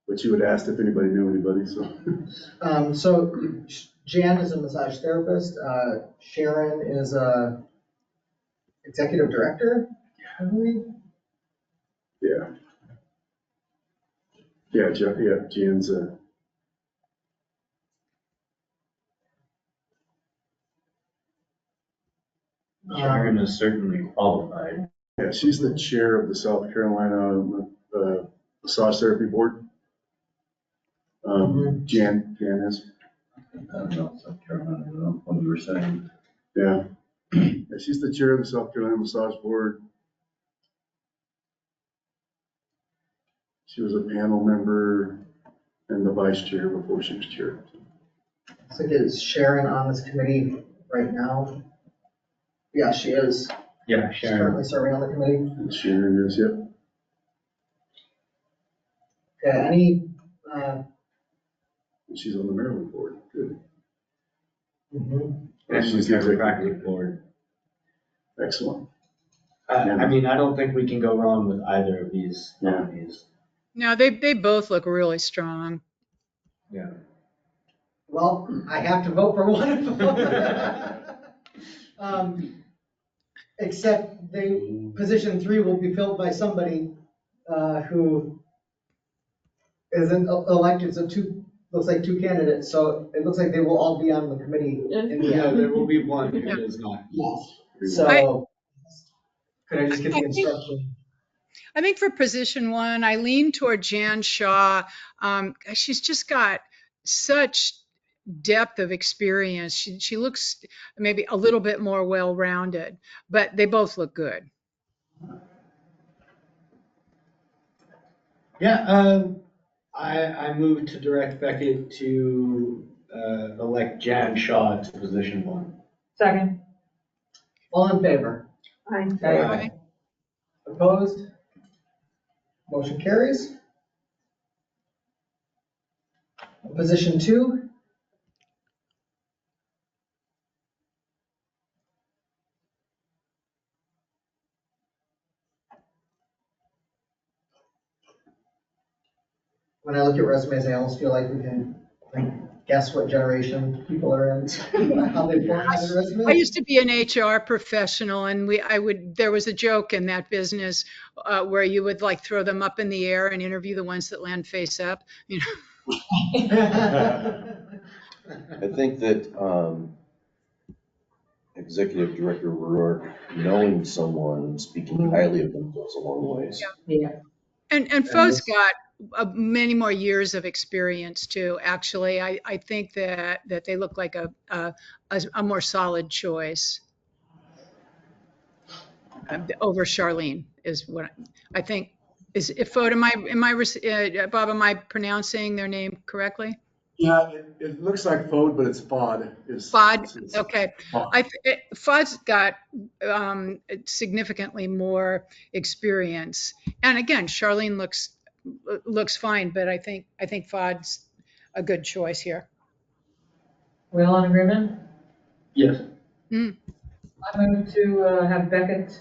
but you had asked if anybody knew anybody, so. So Jan is a massage therapist. Sharon is a executive director, I believe. Yeah. Yeah, Jan's Sharon is certainly qualified. yeah, she's the chair of the South Carolina Massage Therapy Board. Jan is. I don't know, South Carolina, I don't know what you were saying. Yeah. Yeah, she's the chair of the South Carolina Massage Board. She was a panel member and the vice chair before she was chair. So is Sharon on this committee right now? Yeah, she is. Yeah, She's currently serving on the committee. And Sharon is, yep. Okay, any, She's on the Maryland board. Good. mhm. And She's the the executive chiropractic board. Excellent. I mean, I don't think we can go wrong with either of these Yeah. nominees. No, they both look really strong. Yeah. Well, I have to vote for one of them. Except position 3 will be filled by somebody who isn't elected, so looks like two candidates, so it looks like they will all be on the committee in the Yeah, end. there will be one who does not. Yes. So, could I just get the instruction? I think for position 1, I lean toward Jan Shaw. She's just got such depth of experience. She looks maybe a little bit more well-rounded, but they both look good. Yeah, I move to direct Beckett to elect Jan Shaw to position 1. Second. All in favor? Aye. Opposed? Motion carries. Position 2, when I look at resumes, I almost feel like we can guess what generation people are in, how they format their resume. I used to be an HR professional, and there was a joke in that business where you would like throw them up in the air and interview the ones that land face up. You know. I think that Executive Director Rourke, knowing someone and speaking highly of them goes a long ways. Yeah. And Fo's got many more years of experience too. Actually, I think that they look like a more solid choice over Charlene is what I think. Is if Fo, Bob, am I pronouncing their name correctly? Yeah, it looks like FOD, but it's FOD. Fod, okay. FOD. Fod's got significantly more experience, and again, Charlene looks fine, but I think Fod's a good choice here. We all in agreement? Yes. I move to have Beckett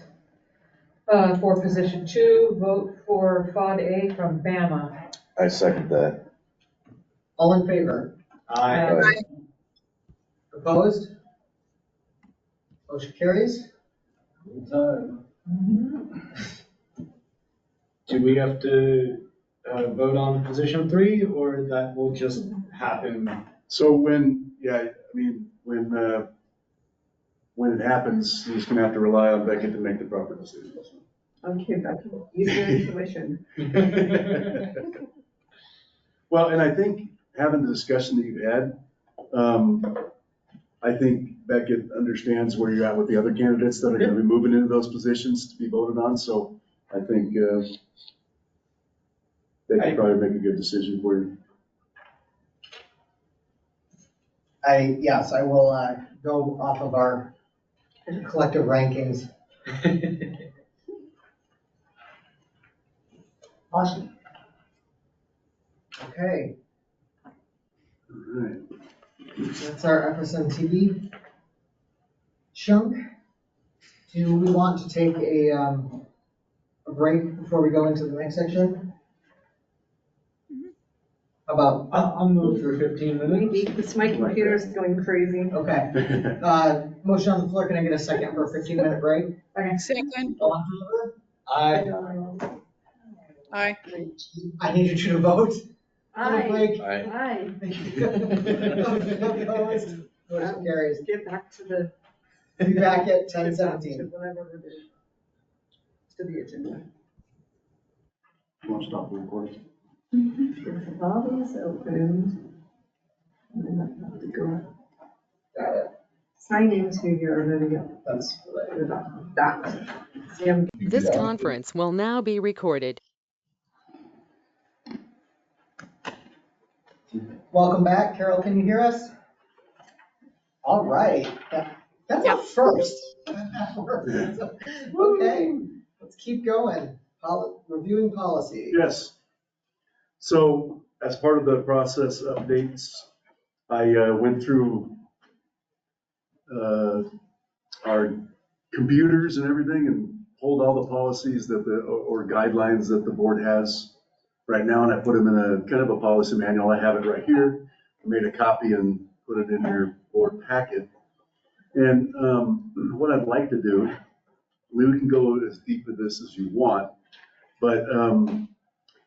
for position 2, vote for Fod A from Bama. I second that. All in favor? Aye. Opposed? Motion carries. Do we have to vote on position 3, or that will just happen? So when it happens, you're just gonna have to rely on Beckett to make the proper decisions. Okay, Becky, use your intuition. Well, and I think having the discussion that you've had, I think Beckett understands where you're at with the other candidates that are gonna be moving into those positions to be voted on, so I think they can probably make a good decision for you. Yes, I will go off of our collective rankings. Awesome. Okay, All right. that's our FSM TV chunk. Do we want to take a break before we go into the next section? About, I'll move for 15 minutes. Maybe, because my computer's going crazy. okay. Motion on the floor, can I get a second for a 15-minute break? Second, All in favor? aye. I need you to vote. On the break. Aye. Opposed? Motion carries. Get back to the. Be back at get back to 10:17. Whatever we're doing. To the agenda. You want to stop the recording? If the lobby's open. Then I have to go Got it. sign into your video. That's That. See, I'm This conference will now be recorded. welcome back. Carol, can you hear us? All right. That's a first. Okay, let's keep going. Reviewing policy. Yes. So as part of the process updates, I went through our computers and everything and pulled all the policies that or guidelines that the board has right now, and I put them in a kind of a policy manual. I have it right here. I made a copy and put it in your board packet. And what I'd like to do, we can go as deep into this as you want, but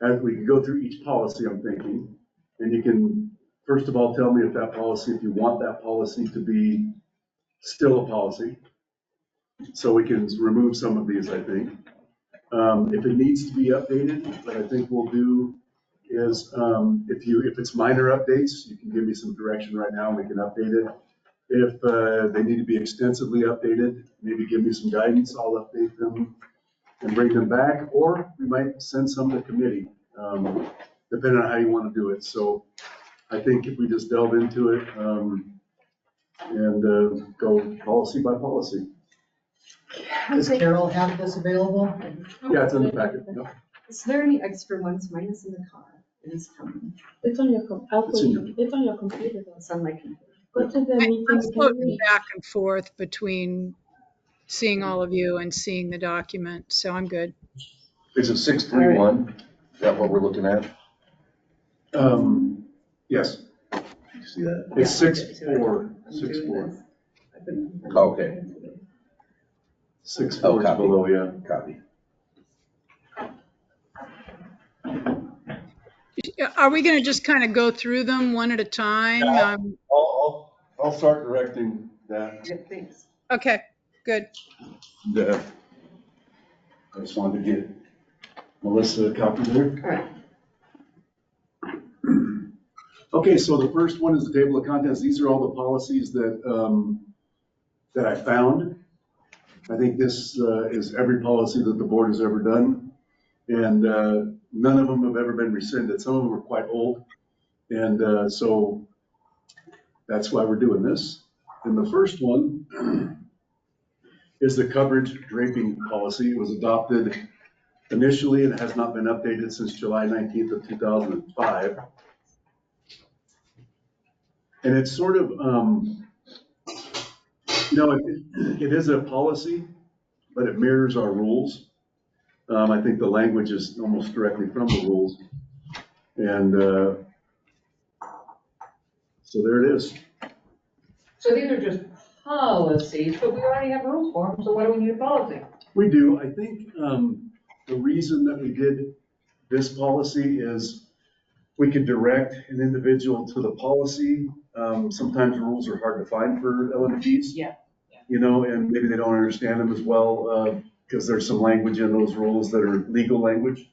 as we can go through each policy, I'm thinking, and you can, first of all, tell me if that policy, if you want that policy to be still a policy. So we can remove some of these, I think. If it needs to be updated, what I think we'll do is, if it's minor updates, you can give me some direction right now and we can update it. If they need to be extensively updated, maybe give me some guidance, I'll update them and bring them back, or we might send some to committee, depending on how you want to do it. So I think if we just delve into it and go policy by policy. Does Carol have this available? Yeah, it's in the packet. Yep. Is there any extra ones? Mine is in the car. It is coming. It's on your It's in your- it's on your computer. It's on my computer. Go to the meeting. I'm floating back and forth between seeing all of you and seeing the document, so I'm good. Is it 631? Is that what we're looking at? Yes, You see that? it's 6-4. I'm doing 6-4. this. I've been- Okay. 6-4 is copy. below, yeah. Copy. Are we gonna just kind of go through them one at a time? Yeah. I'll start directing that. Yeah, thanks. Okay, good. I just wanted to get Melissa a copy there. All right. Okay, so the first one is the table of contents. These are all the policies that, that I found. I think this is every policy that the board has ever done. And none of them have ever been rescinded. Some of them are quite old. And so that's why we're doing this. And the first one is the coverage draping policy. It was adopted initially and has not been updated since July 19th of 2005. And it's sort of, it is a policy, but it mirrors our rules. I think the language is almost directly from the rules. And so there it is. So these are just policies, but we already have rules for them, so why do we need a policy? We do. I think the reason that we did this policy is we could direct an individual to the policy. Sometimes rules are hard to find for LMPs. Yeah. And maybe they don't understand them as well because there's some language in those rules that are legal language.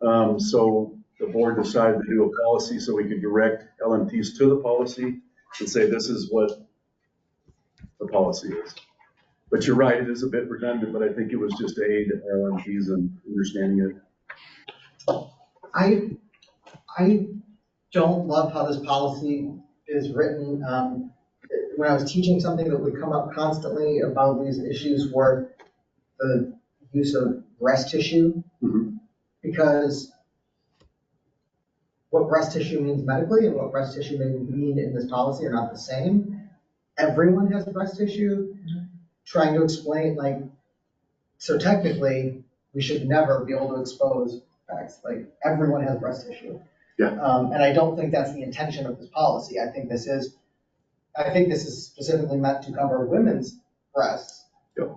So the board decided to do a policy so we could direct LMPs to the policy and say this is what the policy is. But you're right, it is a bit redundant, but I think it was just to aid our LMPs in understanding it. I don't love how this policy is written. When I was teaching, something that would come up constantly about these issues were the use of breast tissue. Mhm. Because what breast tissue means medically and what breast tissue may mean in this policy are not the same. Everyone has breast tissue. trying to explain, like, so technically, we should never be able to expose facts, like, everyone has breast tissue. Yeah. And I don't think that's the intention of this policy. I think this is specifically meant to cover women's breasts. Yep.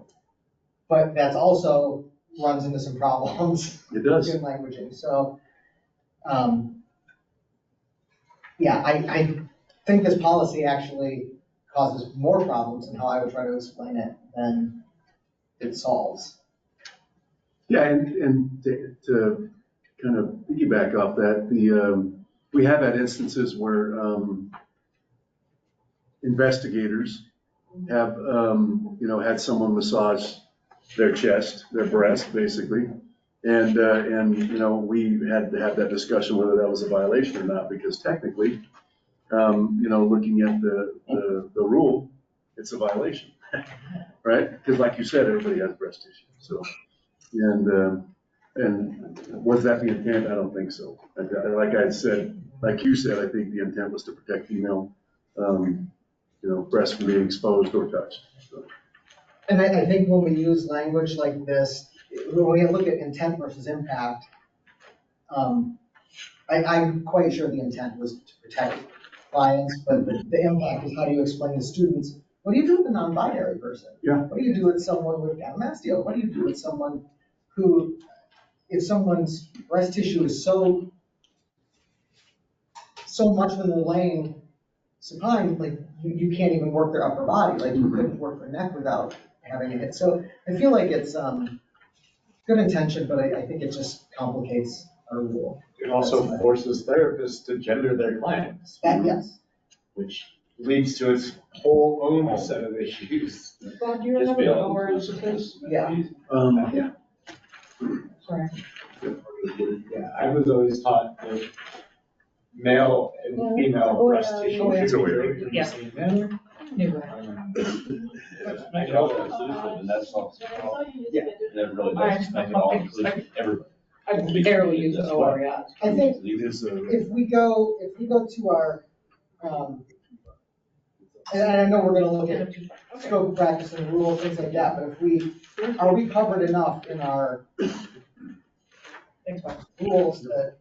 But that's also runs into some problems. It does. In languaging, so, yeah, I think this policy actually causes more problems in how I would try to explain it than it solves. Yeah, and to kind of piggyback off that, we have had instances where investigators have, had someone massage their chest, their breast, basically. And we had to have that discussion whether that was a violation or not, because technically, looking at the rule, it's a violation, right? Because like you said, everybody has breast tissue, so. And was that the intent? I don't think so. Like I said, like you said, I think the intent was to protect female, breasts from being exposed or touched. So. And I think when we use language like this, when we look at intent versus impact, I'm quite sure the intent was to protect clients, but the impact is how do you explain to students, what do you do with a non-binary person? Yeah. What do you do with someone with adamastia? What do you do with someone who, if someone's breast tissue is so much when they're laying supine, like you can't even work their upper body, like you couldn't work their neck without having it hit. So I feel like it's good intention, but I think it just complicates our rule. It also forces therapists to gender their clients. Yes. Which leads to its whole own set of issues. Bob, do you remember the OR emphasis? Yeah. Yeah. Sorry. Yeah, I was always taught that male and female breast tissue Yeah. should be treated in the Yeah. same manner. I know it's inclusive, and that's all. Yeah. That really does make it all inclusive, everybody. I barely use the OR, yeah. I think It is if we go to our, and I know we're gonna look at scope of practice and rules, things like that, but are we covered enough in our Thanks, Bob. rules that?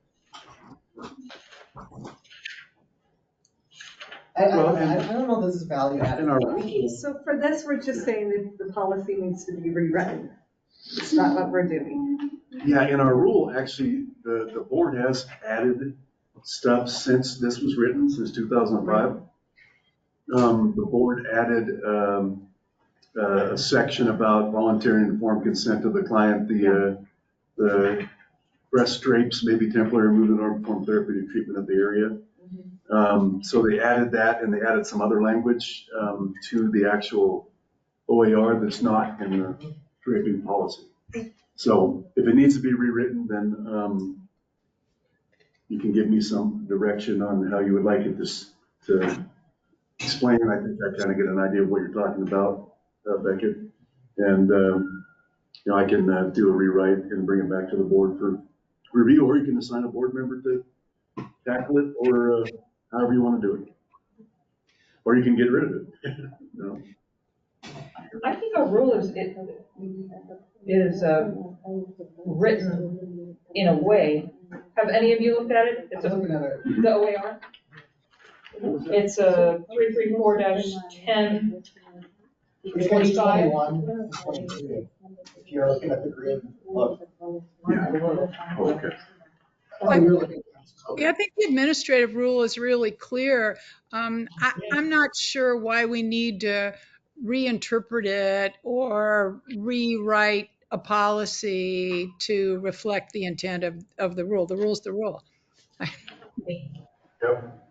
I don't know if this is value added. Okay, so for this, we're just saying that the policy needs to be rewritten. It's not what we're doing. Yeah, in our rule, actually, the board has added stuff since this was written, since 2005. The board added a section about voluntary and informed consent of the client. The breast drapes may be temporarily removed or perform therapeutic treatment of the area. So they added that, and they added some other language to the actual OAR that's not in the draping policy. So if it needs to be rewritten, then you can give me some direction on how you would like it to explain. I think I kind of get an idea of what you're talking about, Beckett. And, I can do a rewrite and bring it back to the board for review, or you can assign a board member to tackle it, or however you want to do it. Or you can get rid of it. I think our rule is written in a way. Have any of you looked at it? It's I'm looking at it. the OAR. It's a 334-10. Which one's 21, 22? If you're looking at the green book. Yeah. Okay. Oh, you're looking. Yeah, I think the administrative rule is really clear. I'm not sure why we need to reinterpret it or rewrite a policy to reflect the intent of the rule. The rule's the rule. Yep.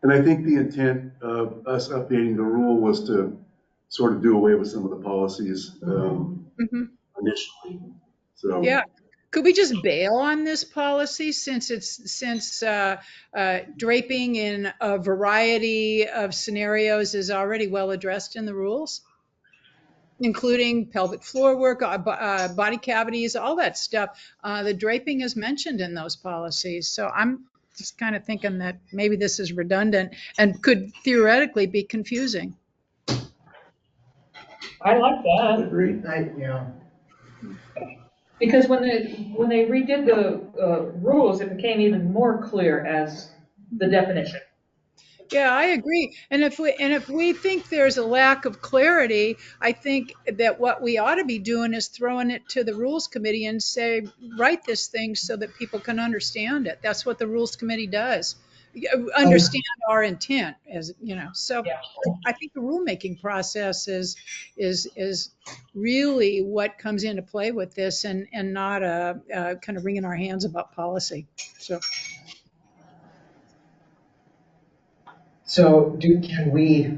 And I think the intent of us updating the rule was to sort of do away with some of the policies initially. So Yeah. Could we just bail on this policy since draping in a variety of scenarios is already well addressed in the rules, including pelvic floor work, body cavities, all that stuff. The draping is mentioned in those policies. So I'm just kind of thinking that maybe this is redundant and could theoretically be confusing. I like that, Agree. Yeah. because when they redid the rules, it became even more clear as the definition. Yeah, I agree. And if we think there's a lack of clarity, I think that what we ought to be doing is throwing it to the rules committee and say, write this thing so that people can understand it. That's what the rules committee does. Understand our intent, as you know. So Yeah. I think the rulemaking process is really what comes into play with this, and not a kind of wringing our hands about policy. So can we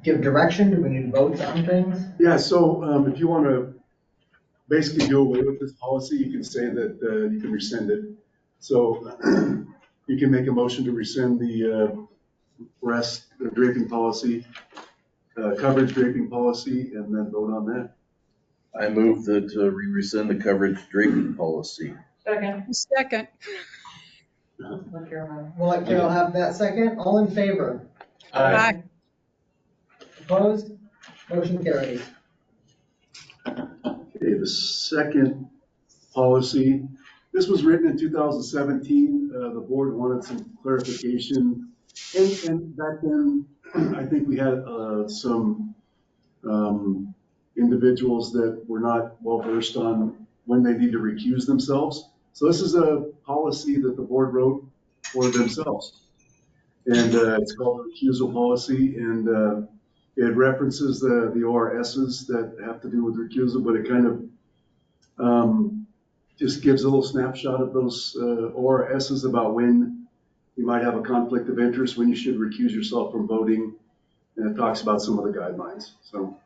give direction? Do we need to vote on things? Yeah, so if you want to basically do away with this policy, you can say that you can rescind it. So you can make a motion to rescind the the draping policy, coverage draping policy, and then vote on that. I move that we rescind the coverage draping policy. Second. Second. We'll let Carol have that second. All in favor? Aye. Opposed? Motion carries. Okay, the second policy, this was written in 2017. The board wanted some clarification. And back then, I think we had some individuals that were not well versed on when they need to recuse themselves. So this is a policy that the board wrote for themselves. And it's called the recusal policy, and it references the ORSs that have to do with recusal, but it kind of just gives a little snapshot of those ORSs about when you might have a conflict of interest, when you should recuse yourself from voting, and it talks about some of the guidelines. So.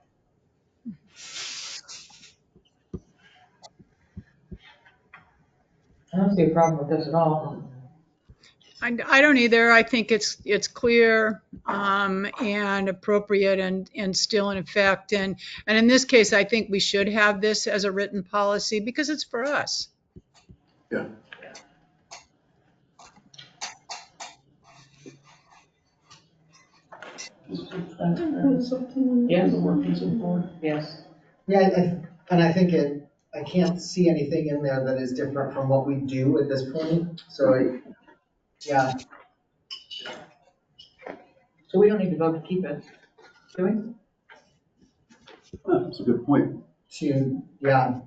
I don't see a problem with this at all. I don't either. I think it's clear and appropriate and still in effect. And in this case, I think we should have this as a written policy because it's for us. Yeah. Yes, yes. Yeah, and I think I can't see anything in there that is different from what we do at this point. So, yeah. So we don't need to vote to keep it, do we? That's a good point. Yeah.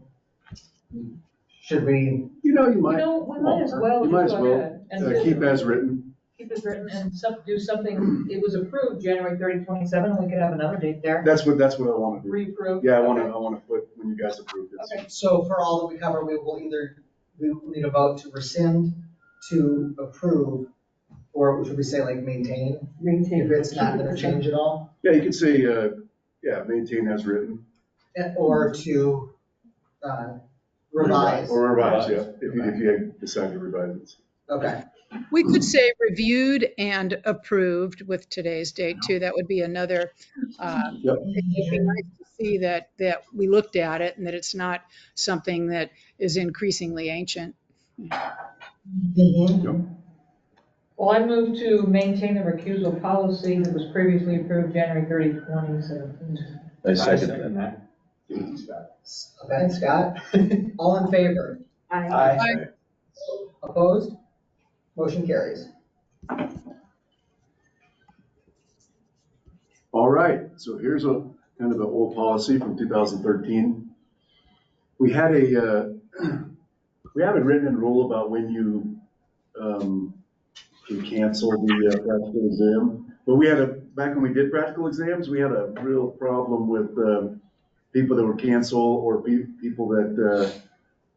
Should we? You might. We might as well. You might as just go well ahead and keep as written. Keep it written and do something. It was approved January 30, 27, and we could have another date there. That's what I want to do. Reapprove. Yeah, I want to put when you guys approve this. Okay, so for all that we cover, we will need a vote to rescind, to approve, or should we say like maintain? Maintain. If it's not going to change at all? Yeah, you could say, maintain as written. Or to revise. Or revise, yeah, if you decide to revise it. Okay. We could say reviewed and approved with today's date too. That would be another. Yep. It'd be nice to see that we looked at it and that it's not something that is increasingly ancient. Mm-hmm. Yep. Well, I move to maintain the recusal policy that was previously approved January 30, 2017. I second that. Okay, Scott. All in favor? Aye. Opposed? Motion carries. All right, so here's a kind of an old policy from 2013. We had we have a written rule about when you can cancel the practical exam. But back when we did practical exams, we had a real problem with people that would cancel or people that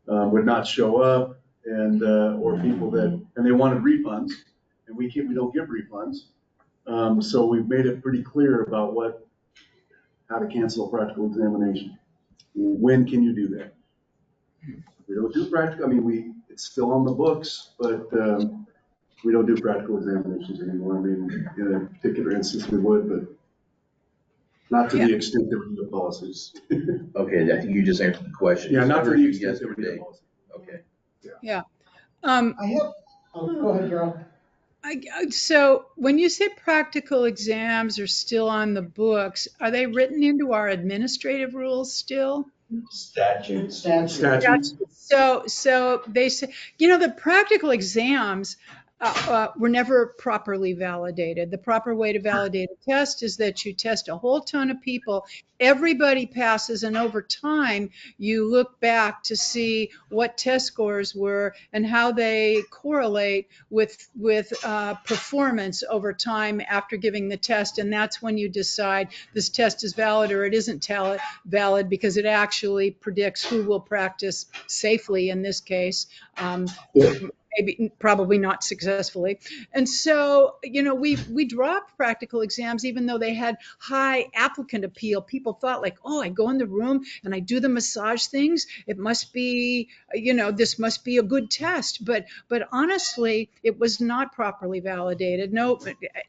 would not show up, and or people and they wanted refunds, and we don't give refunds. So we've made it pretty clear about how to cancel a practical examination. When can you do that? We don't do practical. It's still on the books, but we don't do practical examinations anymore. In a particular instance we would, but not to the extent that we do the policies. Okay, I think you just answered the question. Yeah, not to the extent that we do the policy. Okay. Yeah. I have, go ahead, Carol. So when you say practical exams are still on the books, are they written into our administrative rules still? Statutes. Statutes. So they say, the practical exams were never properly validated. The proper way to validate a test is that you test a whole ton of people. Everybody passes, and over time, you look back to see what test scores were and how they correlate with performance over time after giving the test. And that's when you decide this test is valid or it isn't valid, because it actually predicts who will practice safely in this case. Maybe probably not successfully. And so, we dropped practical exams even though they had high applicant appeal. People thought like, oh, I go in the room and I do the massage things. It must be, this must be a good test. But honestly, it was not properly validated. No,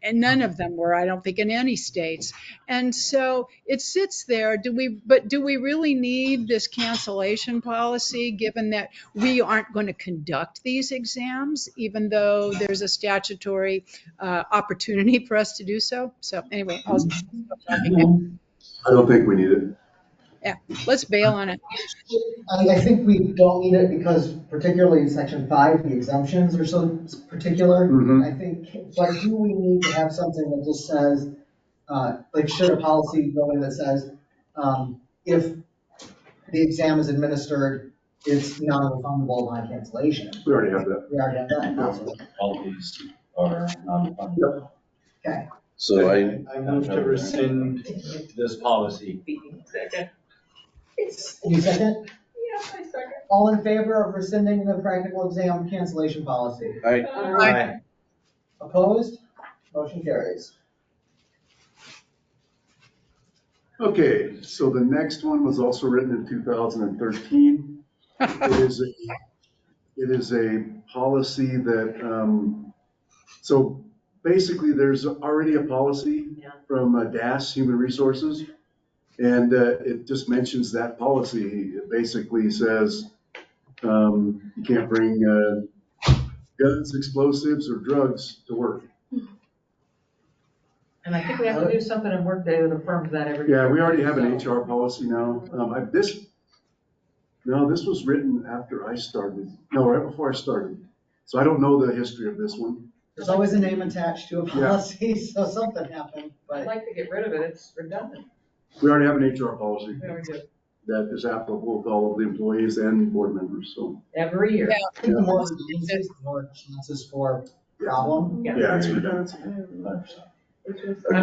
and none of them were, I don't think, in any states. And so it sits there. Do we really need this cancellation policy, given that we aren't going to conduct these exams, even though there's a statutory opportunity for us to do so? So anyway, I'll stop talking now. I don't think we need it. Yeah, let's bail on it. I think we don't need it because particularly in section 5, the exemptions are so particular. I think, but do we need to have something that just says, like should a policy go in that says, if the exam is administered, it's non-refundable upon cancellation? We already have that. We already have that. Awesome. All these are non-refundable. Okay. So I move to rescind this policy. You second? Yes, I second. All in favor of rescinding the practical exam cancellation policy? Aye. Opposed? Motion carries. Okay, so the next one was also written in 2013. It is a policy that, so basically there's already a policy from DAS, Human Resources, and it just mentions that policy. It basically says you can't bring guns, explosives, or drugs to work. And I think we have to do something in Workday that affirms that every year. Yeah, we already have an HR policy now. This was written after I started. No, right before I started. So I don't know the history of this one. There's always a name attached to a policy, so something happened, I'd but like to get rid of it, it's redundant. We already have an HR policy We already do. that is applicable to all of the employees and board members, so. Every year. I think the more we use it, the more chances for problem. Yeah, it's redundancy. I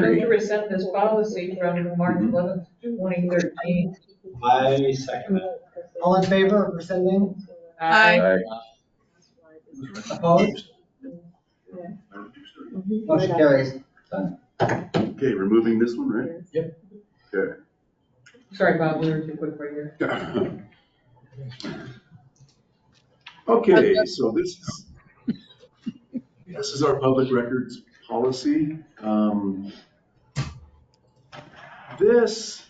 move to rescind this policy from March 11th, 2013. I second it. All in favor of rescinding? Aye. Opposed? Motion carries. Okay, removing this one, right? Yep. Okay. Sorry, Bob, we were too quick right here. Okay, so this is our public records policy. This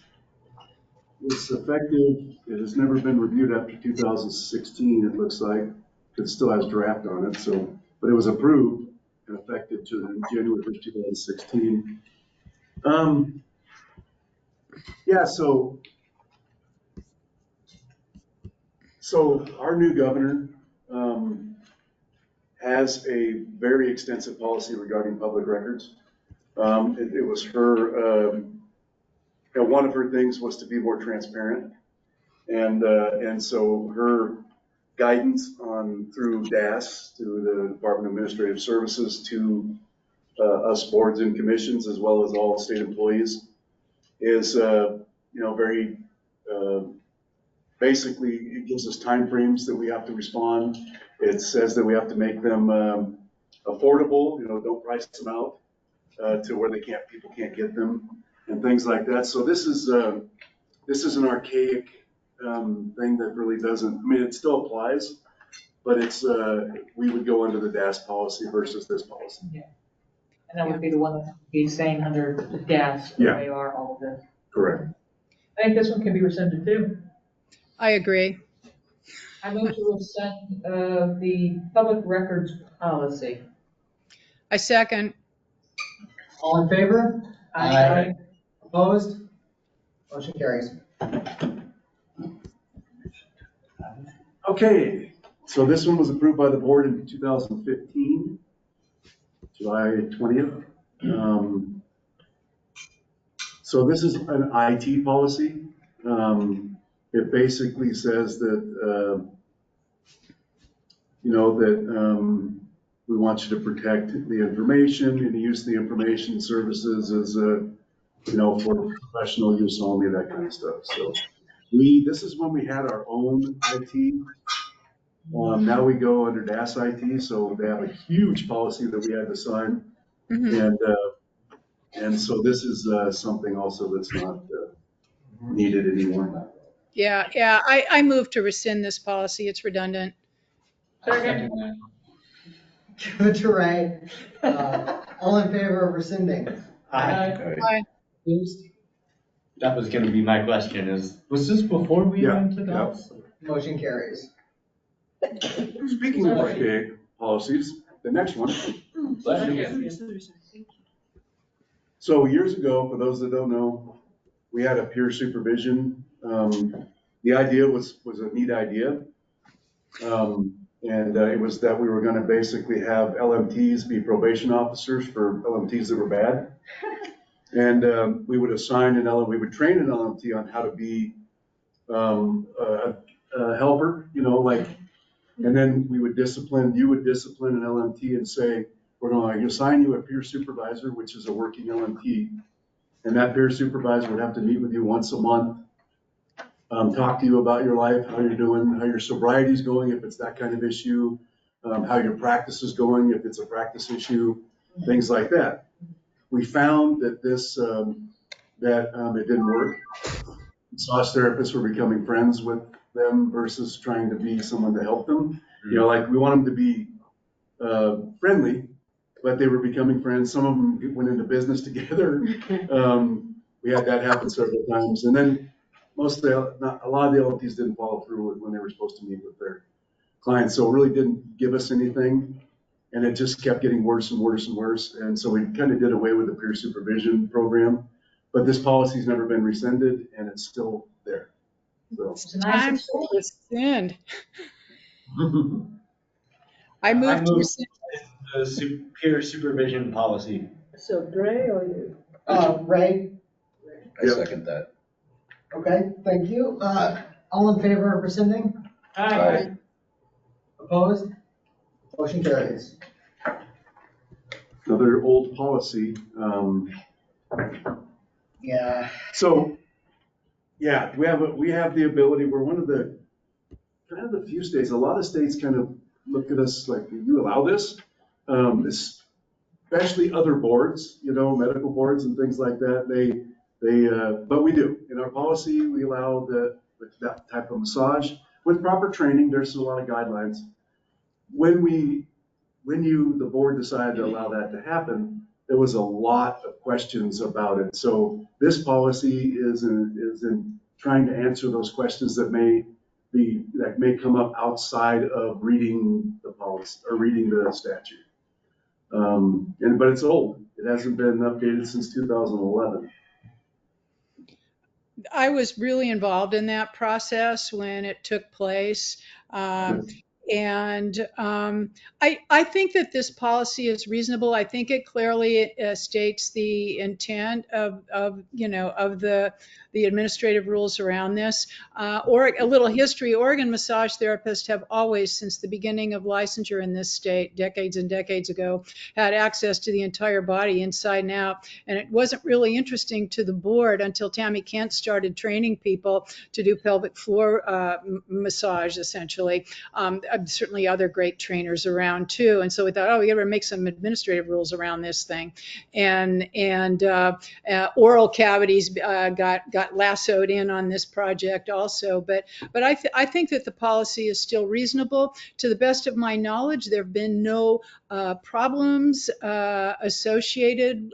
was effective, it has never been reviewed after 2016, it looks like. It still has draft on it, so, but it was approved and effective to January 1st, 2016. Yeah, so our new governor has a very extensive policy regarding public records. It was her, one of her things was to be more transparent. And so her guidance through DAS, to the Department of Administrative Services, to us boards and commissions, as well as all state employees, is, very, basically, it gives us timeframes that we have to respond. It says that we have to make them affordable, don't price them out to where people can't get them, and things like that. So this is an archaic thing that really doesn't, it still applies, but we would go under the DAS policy versus this policy. Yeah. And that would be the one that would be saying under the DAS, Yeah. OAR, all of this. Correct. I think this one can be rescinded too. I agree. I move to rescind the public records policy. I second. All in favor? Aye. Opposed? Motion carries. Okay, so this one was approved by the board in 2015, July 20th. So this is an IT policy. It basically says that, we want you to protect the information and the use of the information services as, for professional use only, that kind of stuff. So this is when we had our own IT. Now we go under DAS IT, so they have a huge policy that we had to sign. And so this is something also that's not needed anymore. Yeah, I move to rescind this policy. It's redundant. Second. Give it to Ray. All in favor of rescinding? Aye. Aye. Opposed? That was gonna be my question was this before we Yeah, went to yeah. DOS? Motion carries. Speaking of archaic policies, the next one. So years ago, for those that don't know, we had a peer supervision. The idea was a neat idea. And it was that we were gonna basically have LMTs be probation officers for LMTs that were bad. And we would assign we would train an LMT on how to be a helper, and then you would discipline an LMT and say, we're going to assign you a peer supervisor, which is a working LMT. And that peer supervisor would have to meet with you once a month, talk to you about your life, how you're doing, how your sobriety is going, if it's that kind of issue, how your practice is going, if it's a practice issue, things like that. We found that it didn't work. Massage therapists were becoming friends with them versus trying to be someone to help them. We want them to be friendly, but they were becoming friends. Some of them went into business together. We had that happen several times. And then a lot of the LMTs didn't follow through when they were supposed to meet with their clients. So it really didn't give us anything. And it just kept getting worse and worse and worse. And so we kind of did away with the peer supervision program. But this policy's never been rescinded, and it's still there. So. It's a nice Time to rescind. I move to rescind. The peer supervision policy. So Dre or you? Ray? I second that. Okay, thank you. All in favor of rescinding? Aye. Opposed? Motion carries. Another old policy. Yeah. So, yeah, we have the ability. We're one of the few states. A lot of states kind of look at us like, you allow this? Especially other boards, medical boards and things like that. But we do. In our policy, we allow that type of massage with proper training. There's a lot of guidelines. When the board decided to allow that to happen, there was a lot of questions about it. So this policy is in trying to answer those questions that may come up outside of reading the policy or reading the statute. But it's old. It hasn't been updated since 2011. I was really involved in that process when it took place. And I think that this policy is reasonable. I think it clearly states the intent of the administrative rules around this. Or a little history, Oregon massage therapists have always, since the beginning of licensure in this state, decades and decades ago, had access to the entire body inside and out. And it wasn't really interesting to the board until Tammy Kent started training people to do pelvic floor massage, essentially. Certainly other great trainers around too. And so we thought, we got to make some administrative rules around this thing. And oral cavities got lassoed in on this project also. But I think that the policy is still reasonable. To the best of my knowledge, there have been no problems associated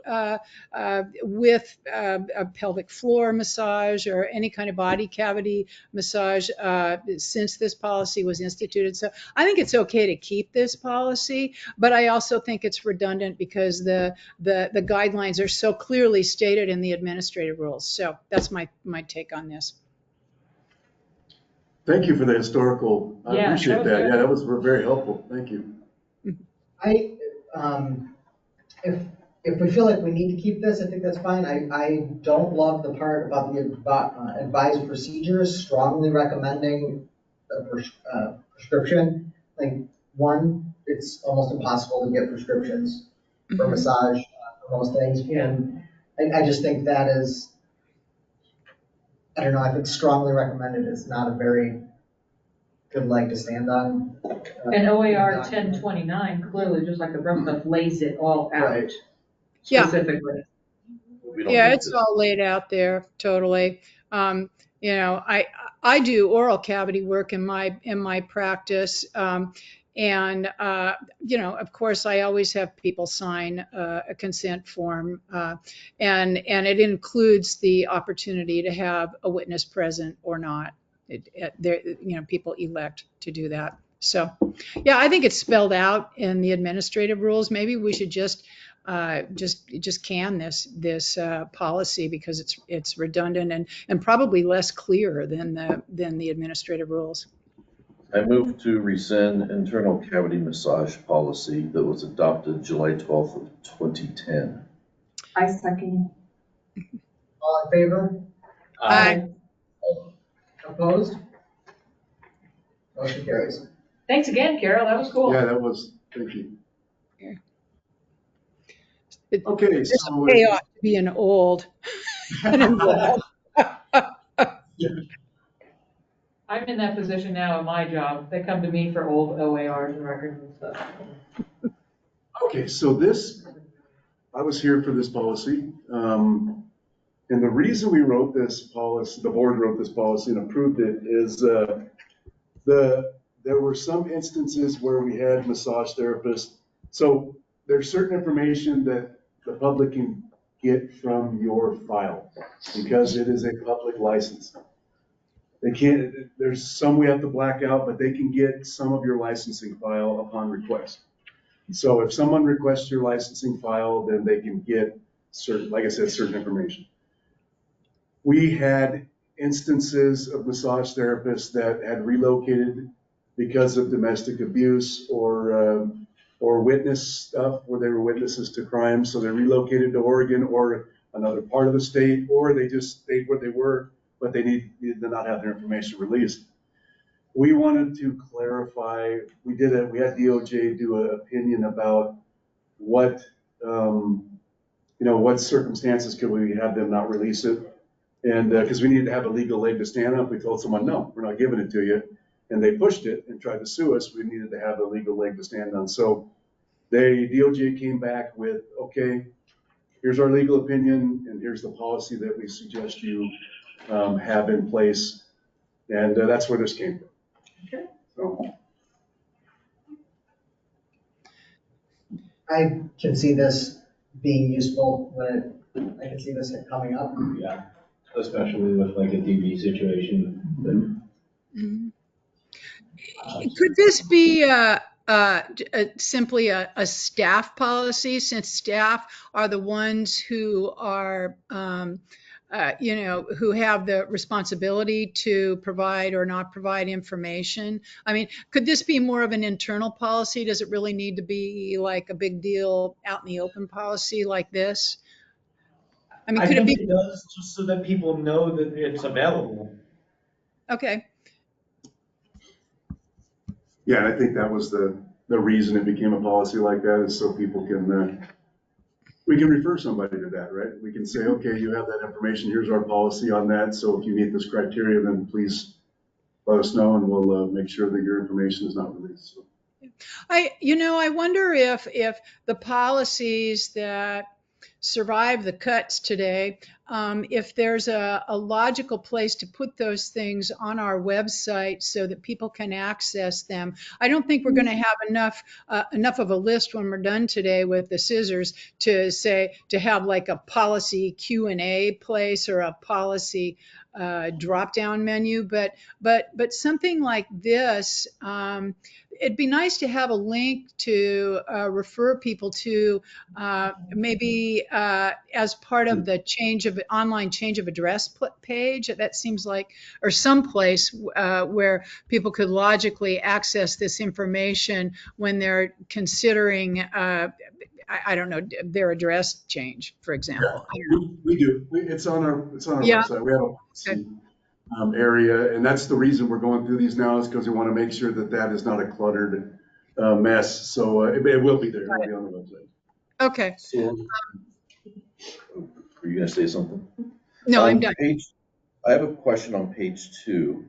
with a pelvic floor massage or any kind of body cavity massage since this policy was instituted. So I think it's okay to keep this policy, but I also think it's redundant because the guidelines are so clearly stated in the administrative rules. So that's my take on this. Thank you for the historical, I Yeah, appreciate that was that. good. Yeah, that was very helpful. Thank you. If we feel like we need to keep this, I think that's fine. I don't love the part about the advised procedures, strongly recommending a prescription. Like, one, it's almost impossible to get prescriptions for massage, for most things. And I just think that is, I don't know, I think strongly recommended is not a very good leg to stand on. And OAR 1029 clearly, just like the rest of lays it all out Right. specifically. We don't Yeah, need it's this. all laid out there totally. You know, I do oral cavity work in my practice, and you know, of course, I always have people sign a consent form, and it includes the opportunity to have a witness present or not. You know, people elect to do that. So, yeah, I think it's spelled out in the administrative rules. Maybe we should just can this policy because it's redundant and probably less clear than the administrative rules. I move to rescind internal cavity massage policy that was adopted July 12th of 2010. I second. All in favor? Aye. Opposed? Motion carries. Thanks again, Carol, that was cool. Yeah, that was, thank you. It, Okay, this so. pay ought to be an old and involved. I'm in that position now in my job. They come to me for old OARs and records and stuff. Okay, so this, I was here for this policy. And the reason we wrote this policy, the board wrote this policy and approved it is there were some instances where we had massage therapists. So there's certain information that the public can get from your file because it is a public license. They can't, there's some we have to black out, but they can get some of your licensing file upon request. So if someone requests your licensing file, then they can get certain, like I said, certain information. We had instances of massage therapists that had relocated because of domestic abuse or witness stuff where they were witnesses to crime. So they relocated to Oregon or another part of the state, or they just stayed where they were, but they needed to not have their information released. We wanted to clarify, we had DOJ do an opinion about what, what circumstances could we have them not release it? And because we needed to have a legal leg to stand up, we told someone, no, we're not giving it to you. And they pushed it and tried to sue us. We needed to have a legal leg to stand on. So DOJ came back with, okay, here's our legal opinion, and here's the policy that we suggest you have in place. And that's where this came from. Okay. So. I can see this being useful I can see this coming up. Yeah, especially with like a DV situation. Could this be simply a staff policy, since staff are the ones who are, who have the responsibility to provide or not provide information? I mean, could this be more of an internal policy? Does it really need to be like a big deal out in the open policy like this? I mean, could it be? It does, just so that people know that it's available. Okay. Yeah, and I think that was the reason it became a policy like that, is so people can, we can refer somebody to that, right? We can say, okay, you have that information, here's our policy on that, so if you meet this criteria, then please let us know and we'll make sure that your information is not released. So. I wonder if the policies that survive the cuts today if there's a logical place to put those things on our website so that people can access them. I don't think we're going to have enough of a list when we're done today with the scissors to have like a policy Q&A place or a policy drop down menu, but something like this. It'd be nice to have a link to refer people to maybe as part of the online change of address page. That seems like, or some place where people could logically access this information when they're considering, I don't know, their address change, for example. We do. It's on our Yeah. website. We have a policy area, and that's the reason we're going through these now, is because we want to make sure that that is not a cluttered mess. So it will be there. It'll be on the website. Okay. So, were you gonna say something? No, I'm done. I have a question on page 2.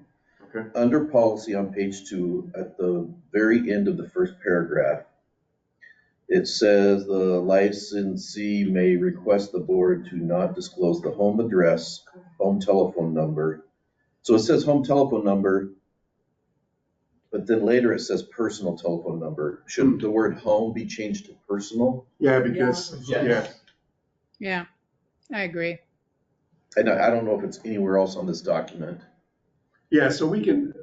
Okay. Under policy on page 2, at the very end of the first paragraph, it says the licensee may request the board to not disclose the home address, home telephone number. So it says home telephone number, but then later it says personal telephone number. Shouldn't the word home be changed to personal? Yeah, because, Yeah, I agree. And I don't know if it's anywhere else on this document. Yeah, so we can,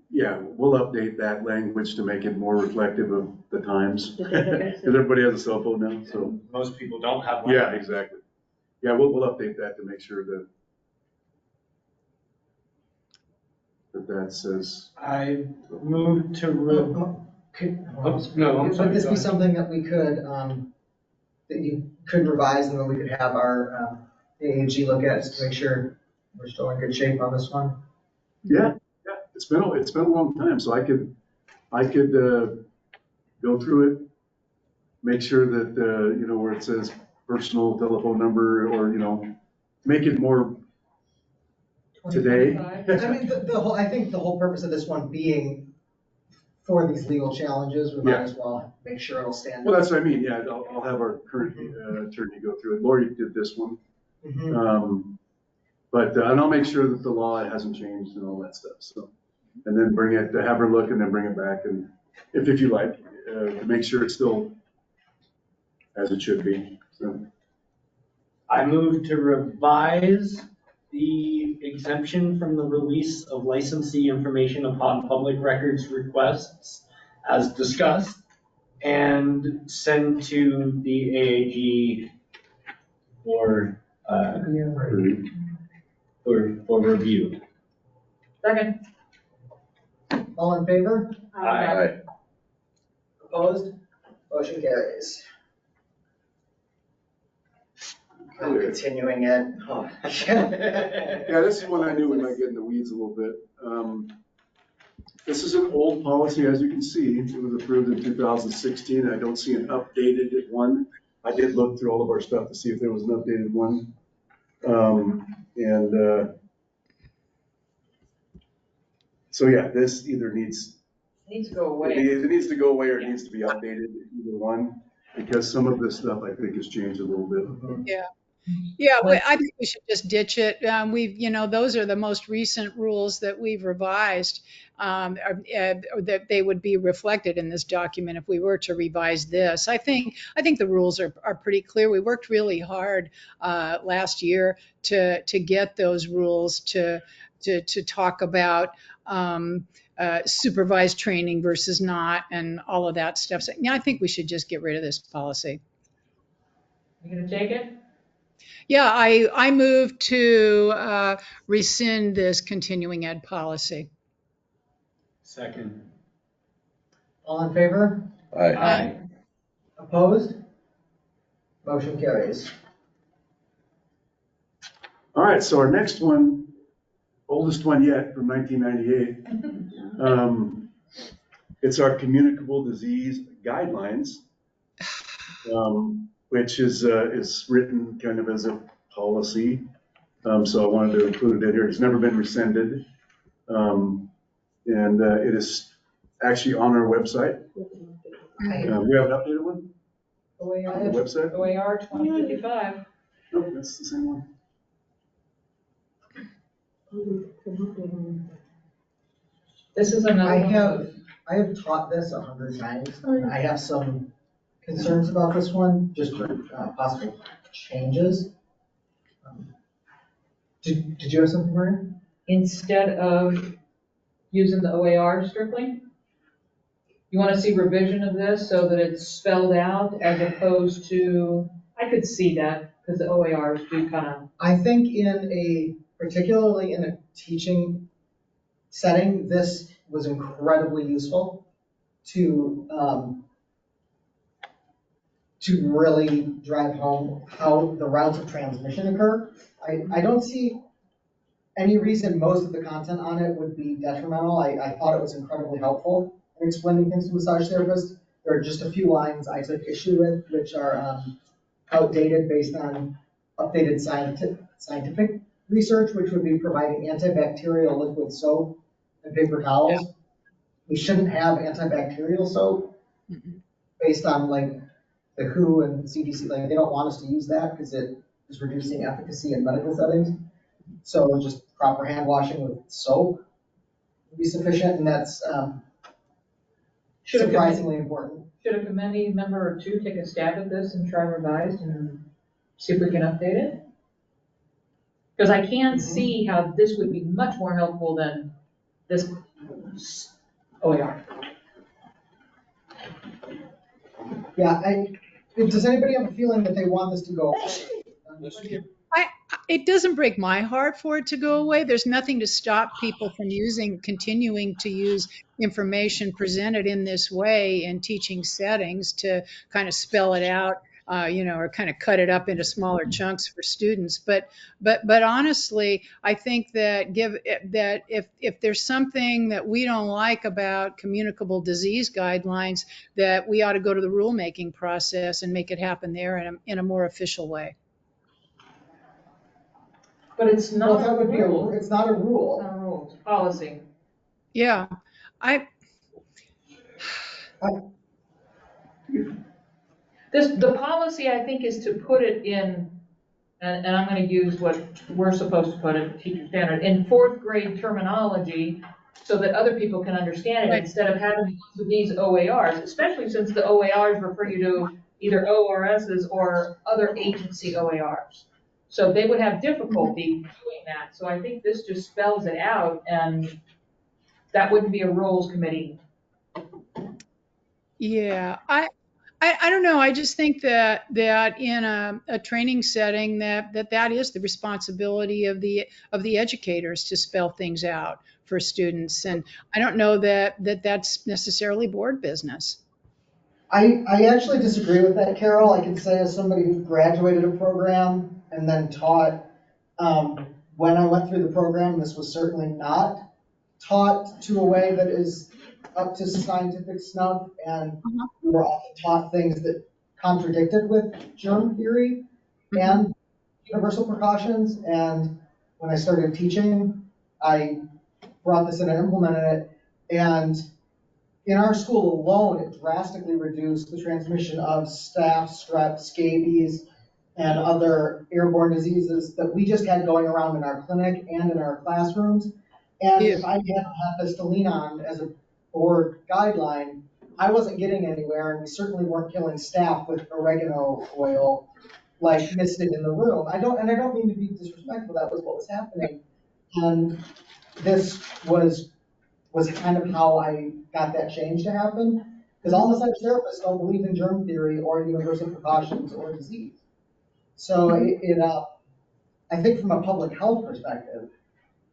we'll update that language to make it more reflective of the times. Because everybody has a cell phone now, so. Most people don't have one. Yeah, exactly. Yeah, we'll update that to make sure that that says. I moved to no, Would this be something that we could, that you could revise, and then we could have our AAG look at to make sure we're still in good shape on this one? Yeah, it's been a long time, so I could go through it, make sure that where it says personal telephone number, or make it more today. I mean, I think the whole purpose of this one being for these legal challenges, we might as well make sure it'll stand. Well, that's what I mean. Yeah, I'll have our current attorney go through it. Lori did this one. And I'll make sure that the law hasn't changed and all that stuff. So, and then have her look, and then bring it back, and if you like, to make sure it's still as it should be. So. I move to revise the exemption from the release of licensee information upon public records requests as discussed, and send to the AAG for review. Second. All in favor? Aye. Opposed? Motion carries. I'm continuing it. Oh. Yeah, this is one I knew we might get in the weeds a little bit. This is an old policy, as you can see. It was approved in 2016. I don't see an updated one. I did look through all of our stuff to see if there was an updated one. So yeah, this either needs to go away. It needs to go away, or it needs to be updated, either one, because some of this stuff I think has changed a little bit. Yeah, I think we should just ditch it. Those are the most recent rules that we've revised, that they would be reflected in this document if we were to revise this. I think the rules are pretty clear. We worked really hard last year to get those rules to talk about supervised training versus not, and all of that stuff. So, yeah, I think we should just get rid of this policy. You gonna take it? Yeah, I move to rescind this continuing ed policy. Second. All in favor? Aye. Opposed? Motion carries. All right, so our next one, oldest one yet, from 1998. It's our communicable disease guidelines, which is written kind of as a policy. So I wanted to include it in here. It's never been rescinded. It is actually on our website. We have an updated one on the website. OAR 2055. Nope, that's the same one. This is another I one. have taught this 100 times. And I have some concerns about this one, just for possible changes. Did you have something, Maria? Instead of using the OAR strictly? You want to see revision of this so that it's spelled out as opposed to, I could see that, because the OARs do kind of, I think particularly in a teaching setting, this was incredibly useful to really drive home how the routes of transmission occur. I don't see any reason most of the content on it would be detrimental. I thought it was incredibly helpful in explaining things to massage therapists. There are just a few lines I took issue with, which are outdated based on updated scientific research, which would be providing antibacterial liquid soap and paper towels. Yeah. We shouldn't have antibacterial soap based on like the WHO and CDC. Like they don't want us to use that because it is reducing efficacy in medical settings. So just proper hand washing with soap would be sufficient, and that's surprisingly important. Should a committee member or two take a stab at this and try revised and see if we can update it? Because I can see how this would be much more helpful than this OER. Yeah, does anybody have a feeling that they want this to go away? It doesn't break my heart for it to go away. There's nothing to stop people from continuing to use information presented in this way in teaching settings to kind of spell it out, or kind of cut it up into smaller chunks for students. But honestly, I think that if there's something that we don't like about communicable disease guidelines, that we ought to go to the rulemaking process and make it happen there in a more official way. But it's not that would rule. It's not a rule. It's not a rule. It's policy. Yeah, The policy, I think, is to put it in, and I'm going to use what we're supposed to put in teacher standard, in fourth grade terminology so that other people can understand it right. Instead of having these OARs, especially since the OARs refer you to either ORSs or other agency OARs. So they would have difficulty doing that. So I think this just spells it out, and that wouldn't be a rules committee. Yeah, I don't know. I just think that in a training setting that is the responsibility of the educators to spell things out for students, and I don't know that's necessarily board business. I actually disagree with that, Carol. I can say as somebody who graduated a program and then taught, when I went through the program, this was certainly not taught to a way that is up to scientific snuff, and we were often taught things that contradicted with germ theory and universal precautions. And when I started teaching, I brought this in and implemented it. And in our school alone, it drastically reduced the transmission of staph, strep, scabies, and other airborne diseases that we just had going around in our clinic and in our classrooms. And if I hadn't had this to lean on as a board guideline, I wasn't getting anywhere, and we certainly weren't killing staph with oregano oil like misted in the room. I don't mean to be disrespectful. That was what was happening, and this was kind of how I got that change to happen. Because all massage therapists don't believe in germ theory or universal precautions or disease. So I think from a public health perspective,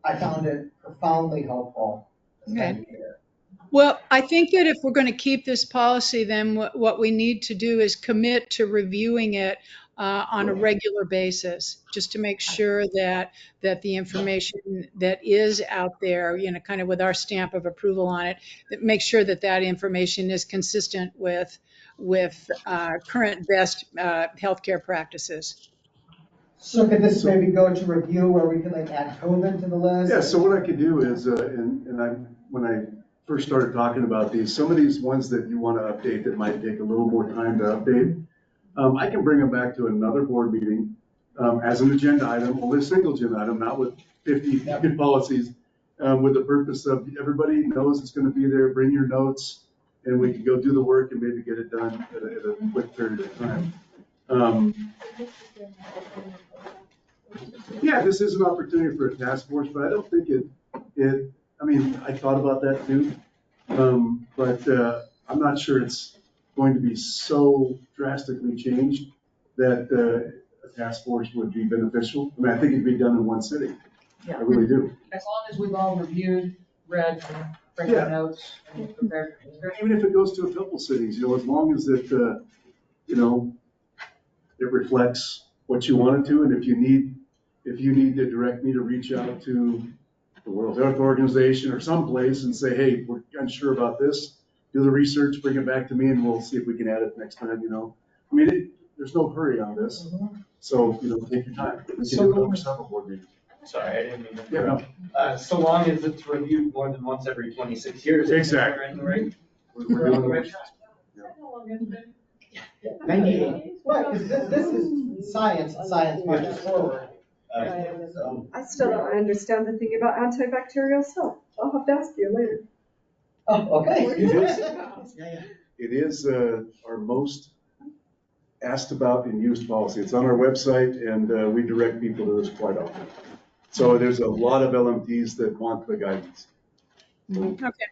I found it profoundly helpful as an educator. Well, I think that if we're going to keep this policy, then what we need to do is commit to reviewing it on a regular basis, just to make sure that the information that is out there, kind of with our stamp of approval on it, that make sure that information is consistent with current best healthcare practices. So could this maybe go to review where we could add COVID to the list? Yeah, so what I could do is, when I first started talking about these, some of these ones that you want to update that might take a little more time to update, I can bring them back to another board meeting as an agenda item, only a single agenda item, not with 50 policies, with the purpose of everybody knows it's gonna be there, bring your notes, and we can go do the work and maybe get it done at a quick period of time. Yeah, this is an opportunity for a task force, but I don't think I mean, I thought about that too. But I'm not sure it's going to be so drastically changed that a task force would be beneficial. I mean, I think it'd be done in one city. I really do. As long as we've all reviewed, read, and bring our notes and prepared. Even if it goes to a couple cities, as long as it, it reflects what you want it to, and if you need to direct me to reach out to the World Health Organization or someplace and say, hey, we're unsure about this, do the research, bring it back to me, and we'll see if we can add it next time, I mean, there's no hurry on this, so, take your time. We can do it over several board meetings. Sorry, I didn't mean to. Yeah, no. So long as it's reviewed more than once every 26 years. Exactly. We're in the right. We're doing the right. Right, because this is science, and science marches forward. I still don't understand the thing about antibacterial soap. I'll have to ask you later. Oh, okay. It is our most asked about and used policy. It's on our website, and we direct people to this quite often. So there's a lot of LMTs that want the guidance. Okay.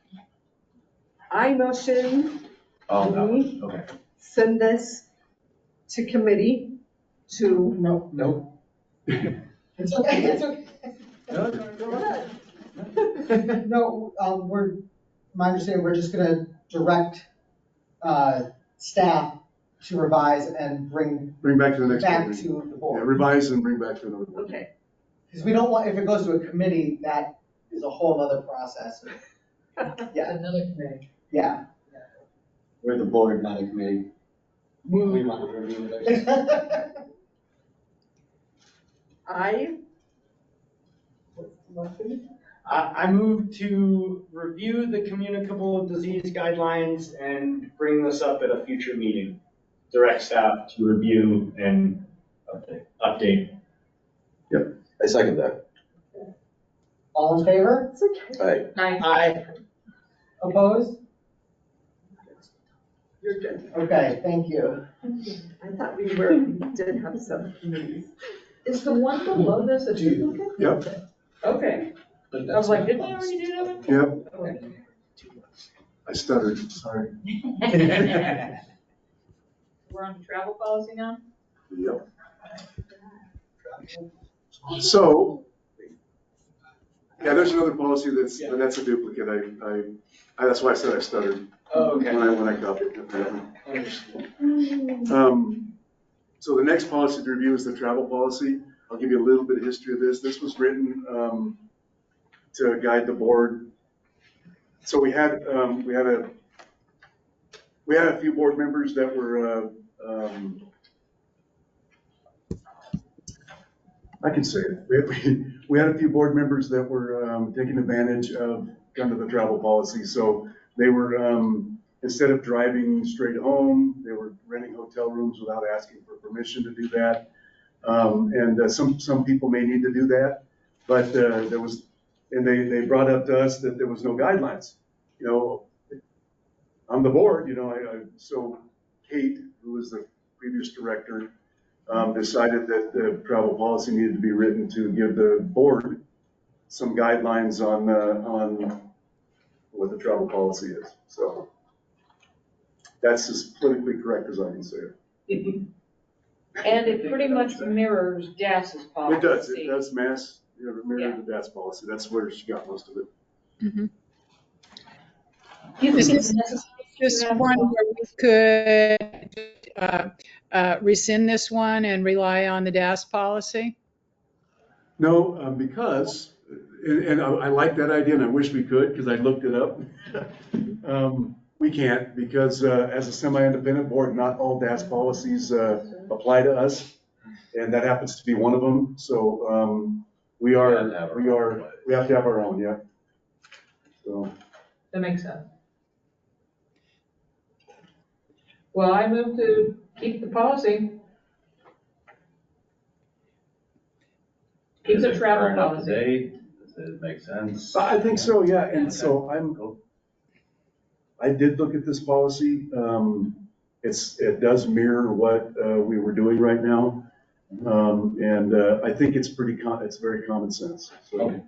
I motion Okay. send this to committee to. No. It's okay, it's okay. Go ahead. No, my understanding, we're just gonna direct, staff to revise and bring Bring back to the next back board to meeting. the Yeah, board. revise and bring back to another board. Okay. Because we don't want, if it goes to a committee, that is a whole other process. Yeah, Another committee. yeah. We're the board, not a committee. We want to review it. I move to review the communicable disease guidelines and bring this up at a future meeting. Direct staff to review and update. I second that. All in favor? It's okay. Aye. Aye. Opposed? You're good. Okay, thank you. I thought we did have some committees. Is the one below this a duplicate? Yep, Okay. I was like, didn't I already do that one? yep. Okay. I stuttered, sorry. We're on travel policy now? Yep. So, yeah, there's another policy that's a duplicate. That's why I said I stuttered Okay. when I copied it. So the next policy to review is the travel policy. I'll give you a little bit of history of this. This was written to guide the board. So we had a few board members that were I can say it. We had a few board members that were taking advantage of kind of the travel policy. So they were, instead of driving straight home, they were renting hotel rooms without asking for permission to do that. Some people may need to do that, but they brought up to us that there was no guidelines. On the board, so Kate, who was the previous director, decided that the travel policy needed to be written to give the board some guidelines on what the travel policy is. So that's as politically correct as I can say it. And it pretty much mirrors DAS's policy. It does mirror the DAS policy. That's where she got most of it. Is this just one where we could rescind this one and rely on the DAS policy? No, because, and I like that idea and I wish we could because I looked it up. We can't because as a semi-independent board, not all DAS policies apply to us. And that happens to be one of them. So we have to have our own, yeah. So. That makes sense. Well, I move to keep the policy. It's Is a it travel current, up to policy. date? Does it make sense? I think so, yeah, and so I did look at this policy. It does mirror what we were doing right now. And I think it's it's very common sense. So,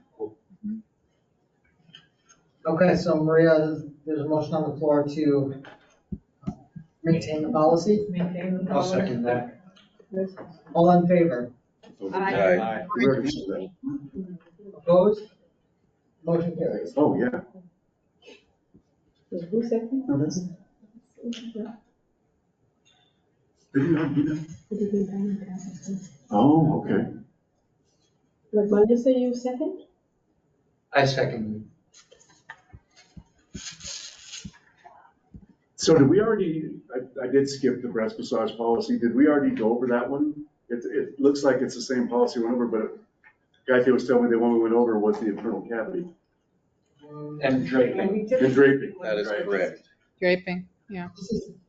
Okay, so Maria, there's a motion on the floor to maintain the policy. Maintain the I'll policy. second that. All in favor? Aye. we already said that. Opposed? Motion carries. Oh, yeah. Who second? No, that's- Did you not do that? Oh, okay. Like, when you say you second? I second. So did we already, I did skip the breast massage policy. Did we already go over that one? It looks like it's the same policy we went over, but Guy was telling me the one we went over was the internal cavity And draping. and draping. That is correct. Draping, yeah.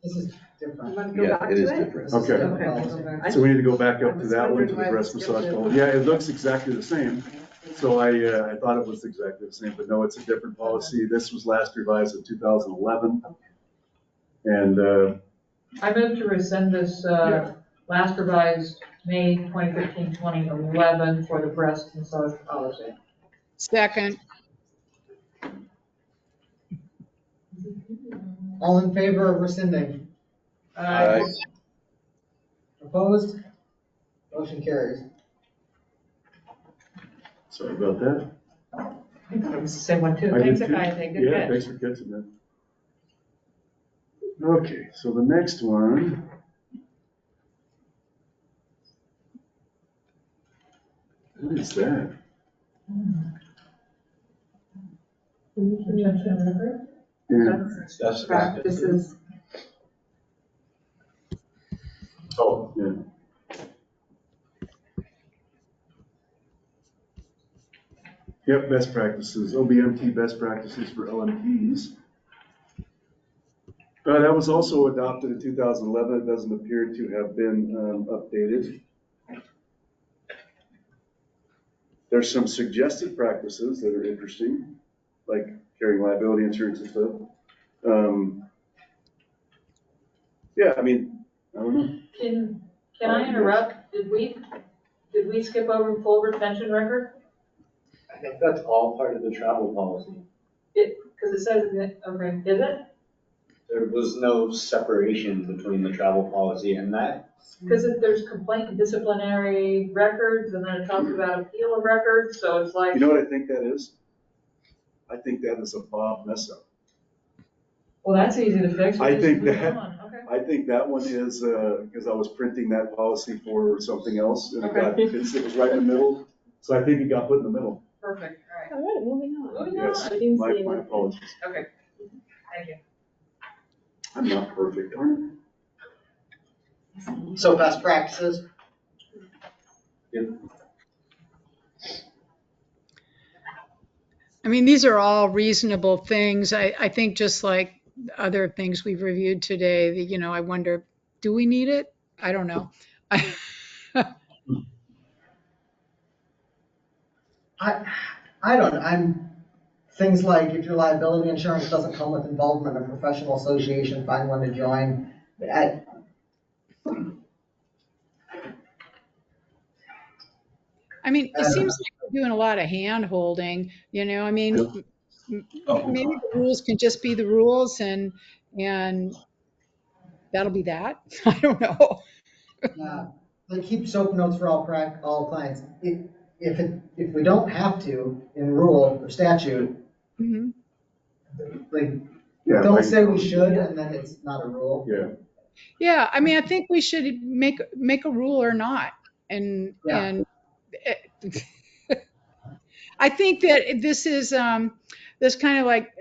This is different. Want to go Yeah, back it to is it? different. This is a Okay. different Okay, policy. go back. So we need to go back I up to was that one, to wondering the why breast we massage skipped it. policy. Yeah, it looks exactly the same. So I thought it was exactly the same, but no, it's a different policy. This was last revised in 2011. And, I move to rescind this, Yeah. last revised May 2015, 2011 for the breast massage policy. Second, All in favor of rescinding? Aye. Opposed? Motion carries. sorry about that. I thought it was the same one too. I did Thanks, too. Akaya, good Yeah, catch. thanks for catching that. Okay, so the next one. What is that? Retention record? Yeah. That's Practices. Oh, yeah. Yep, best practices, OBMT best practices for LMPs. That was also adopted in 2011. It doesn't appear to have been updated. There's some suggested practices that are interesting, like carrying liability insurance and stuff. Yeah, I mean, I don't know. Can I interrupt? Did we skip over full retention record? I think that's all part of the travel policy. Because it says, okay, is it? There was no separation between the travel policy and that. Because there's complaint and disciplinary records, and then it talks about appeal of records, so it's like. You know what I think that is? I think that is a Bob mess up. Well, that's easy to fix. I We'll just think move that- on. Okay. I think that one is, because I was printing that policy for something else, and it was right in the middle, so I think it got put in the middle. Perfect, all right. All right, moving on. Moving Yes, on. I didn't my see it. apologies. Okay, thank you. I'm not perfect, aren't So best practices? I mean, these are all reasonable things. I think just like other things we've reviewed today, I wonder, do we need it? I don't know. I don't, things like if your liability insurance doesn't come with involvement in a professional association, find one to join. I mean, it seems like we're doing a lot of hand holding, I mean, maybe the rules can just be the rules and that'll be that. I don't know. They keep soap notes for all clients. If we don't have to in rule or statute, Mhm. Yeah, don't like- say we should and then it's not a rule. Yeah, Yeah, I mean, I think we should make a rule or not. And I think that this is this kind of like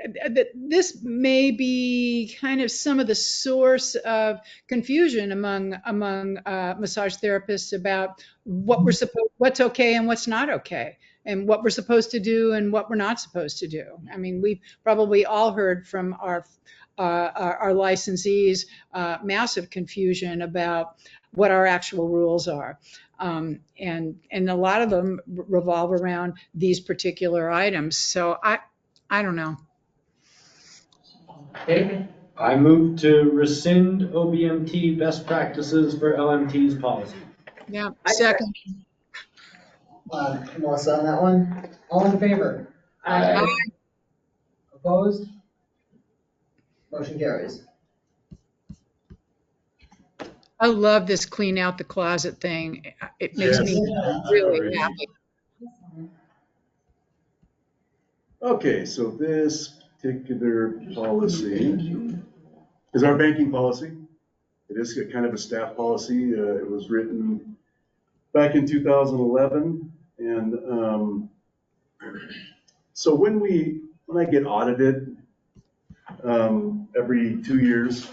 this may be kind of some of the source of confusion among massage therapists about what's okay and what's not okay. and what we're supposed to do and what we're not supposed to do. I mean, we've probably all heard from our licensees massive confusion about what our actual rules are. And a lot of them revolve around these particular items. So I don't know. David? I move to rescind OBMT best practices for LMT's policy. Yeah, second. Melissa on that one. All in favor? Aye. Opposed? Motion carries. I love this clean out the closet thing. It makes me really happy. Okay, so this particular policy is our banking policy. It is a kind of a staff policy. It was written back in 2011. And so when I get audited every 2 years,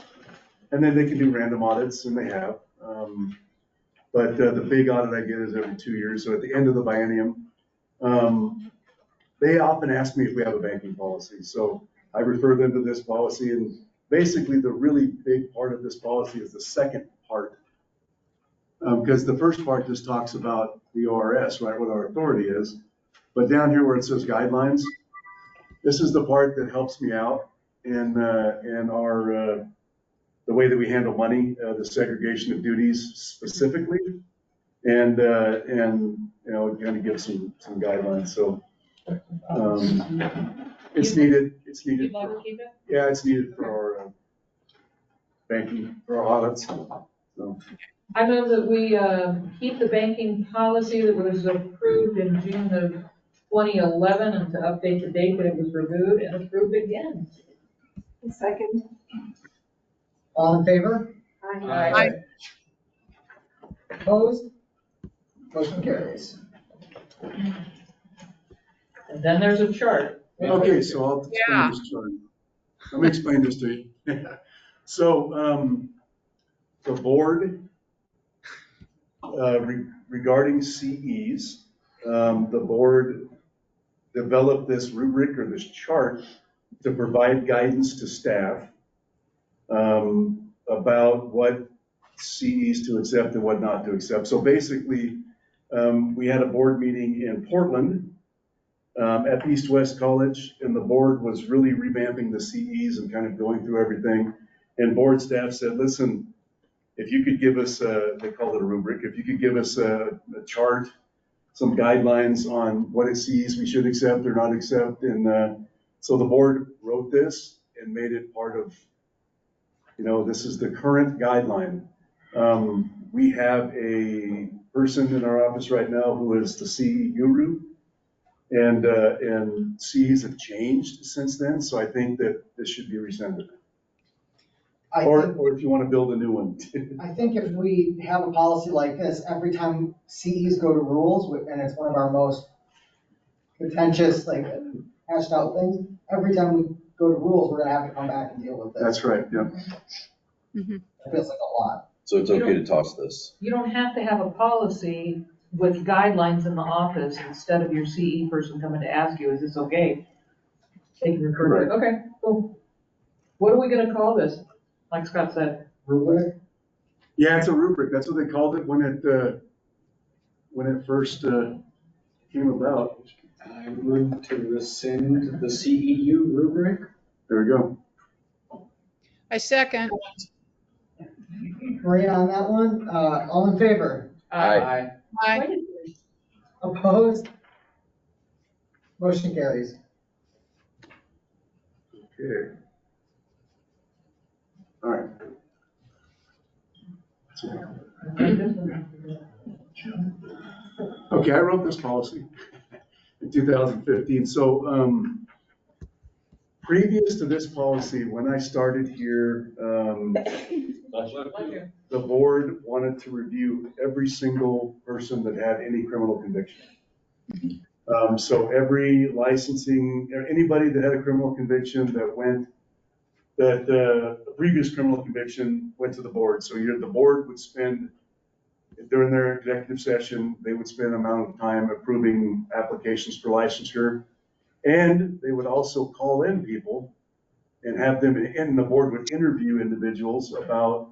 and then they can do random audits, and they have. But the big audit I get is every 2 years. So at the end of the biennium, they often ask me if we have a banking policy. So I refer them to this policy, and basically the really big part of this policy is the second part. Because the first part just talks about the ORS, right, what our authority is. But down here where it says guidelines, this is the part that helps me out in our the way that we handle money, the segregation of duties specifically, and you know, kind of give some guidelines. So it's needed. It's needed. You'd like to keep it? Yeah, it's needed for our banking, for our audits. So. I move that we keep the banking policy that was approved in June of 2011 and to update the date that it was reviewed and approved again. Second. All in favor? Aye. Opposed? Motion carries. And then there's a chart. Okay, so I'll explain this chart. Let me explain this to you. So the board, regarding CEs, the board developed this rubric or this chart to provide guidance to staff about what CEs to accept and what not to accept. So basically, we had a board meeting in Portland at East West College, and the board was really revamping the CEs and kind of going through everything. And board staff said, listen, if you could give us, they called it a rubric, if you could give us a chart, some guidelines on what CEs we should accept or not accept. And so the board wrote this and made it part of, you know, this is the current guideline. We have a person in our office right now who is the CE guru, and CEs have changed since then. So I think that this should be rescinded. Or if you want to build a new one. I think if we have a policy like this, every time CEs go to rules, and it's one of our most contentious, like, hashed out things, every time we go to rules, we're gonna have to come back and deal with this. That's right, yeah. Mm-hmm. It feels like a lot. So it's okay to toss this. You don't have to have a policy with guidelines in the office instead of your CE person coming to ask you, is this okay? They can refer to it. Okay, cool. What are we gonna call this? Like Scott said. Rubric? Yeah, it's a rubric. That's what they called it when it first came about. I move to rescind the CEU rubric. There we go. I second. Maria on that one, all in favor? Aye. Aye. Opposed? Motion carries. Okay. All right. Okay, I wrote this policy in 2015. So previous to this policy, when I started here, the board wanted to review every single person that had any criminal conviction. So every licensing, anybody that had a criminal conviction that the previous criminal conviction went to the board. So the board would spend during their executive session, they would spend an amount of time approving applications for licensure. And they would also call in people and have them, and the board would interview individuals about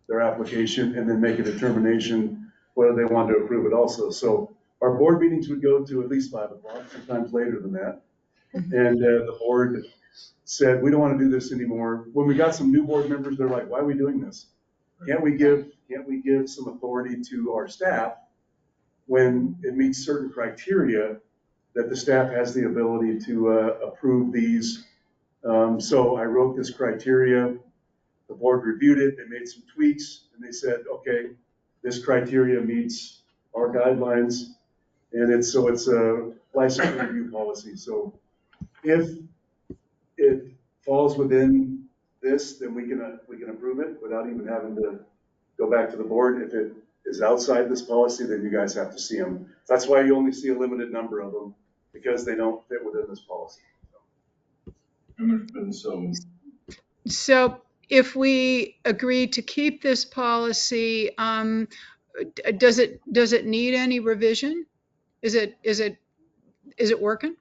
their application and then make a determination whether they wanted to approve it also. So our board meetings would go to at least 5 o'clock, sometimes later than that. And the board said, we don't want to do this anymore. When we got some new board members, they're like, why are we doing this? Can't we give some authority to our staff when it meets certain criteria that the staff has the ability to approve these? So I wrote this criteria. The board reviewed it, they made some tweaks, and they said, okay, this criteria meets our guidelines. And it's a license review policy. So if it falls within this, then we can approve it without even having to go back to the board. If it is outside this policy, then you guys have to see them. That's why you only see a limited number of them, because they don't fit within this policy. And there's been some, So if we agree to keep this policy, does it need any revision? Is it working?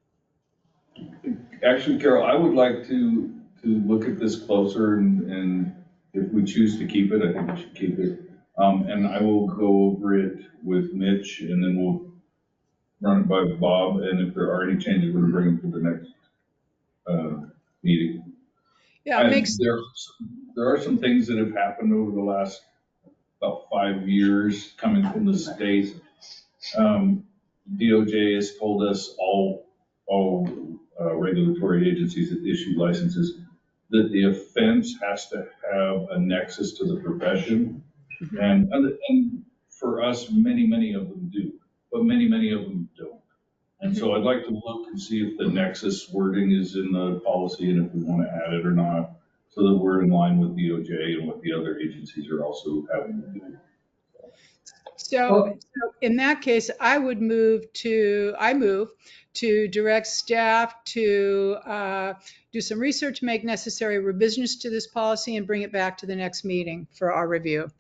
actually, Carol, I would like to look at this closer and if we choose to keep it, I think we should keep it. And I will go over it with Mitch and then we'll run it by Bob. And if there are any changes, we'll bring them to the next meeting. Yeah, it makes. There are some things that have happened over the last about 5 years coming from the state. DOJ has told us all regulatory agencies that issue licenses that the offense has to have a nexus to the profession. And for us, many of them do, but many of them don't. And so I'd like to look and see if the nexus wording is in the policy and if we want to add it or not, so that we're in line with DOJ and what the other agencies are also having to do. So in that case, I move to direct staff to do some research, make necessary revisions to this policy, and bring it back to the next meeting for our review.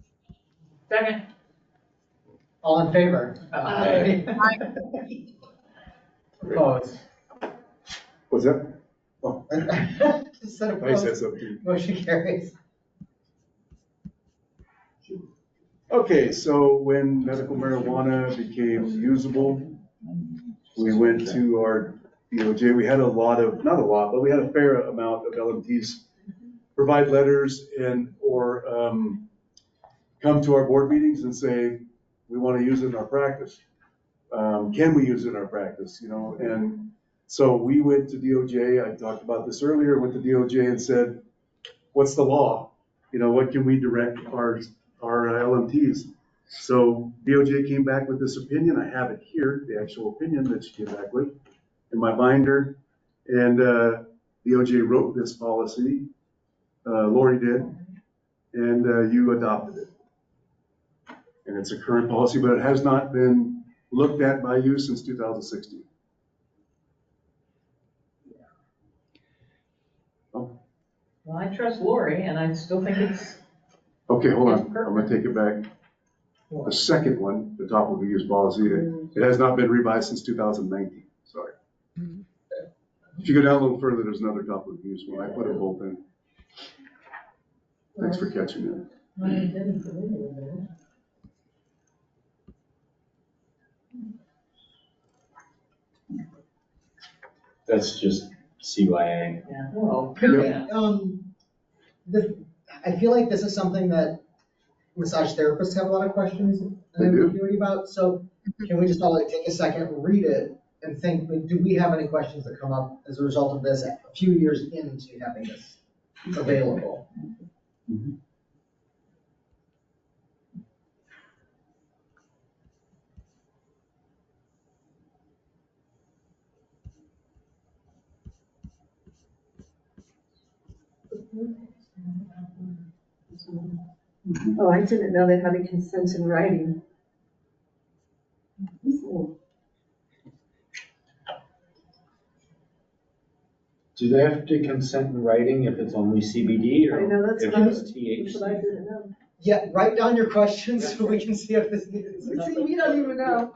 Second. All in favor? Aye. Opposed? What's that? Oh, Just said I said opposed. something. Motion carries. Okay, so when medical marijuana became usable, we went to our DOJ. We had we had a fair amount of LMTs provide letters or come to our board meetings and say, we want to use it in our practice. Can we use it in our practice? And so we went to DOJ. I talked about this earlier. Went to DOJ and said, what's the law? What can we direct our LMTs? So DOJ came back with this opinion. I have it here, the actual opinion that she came back with in my binder. And DOJ wrote this policy. Lori did, and you adopted it. And it's a current policy, but it has not been looked at by you since 2016. Oh. Well, I trust Lori and I still think it's. Okay, hold on. I'm going to take it back. The second one, the topical use policy, it has not been revised since 2019. Sorry. If you go down a little further, there's another topical use one. I put them both in. Thanks for catching it. That's just CYA. Yeah. Well, Could we, I feel like this is something that massage therapists have a lot of questions and ambiguity about. So can we just all take a second, read it, and think, do we have any questions that come up as a result of this a few years into having this available? Mm-hmm. Oh, I didn't know they had a consent in writing. Do they have to consent in writing if it's only CBD or I know, that's if what it's I THC? didn't know. Yeah, write down your questions so we can see if this needs. See, we don't even know.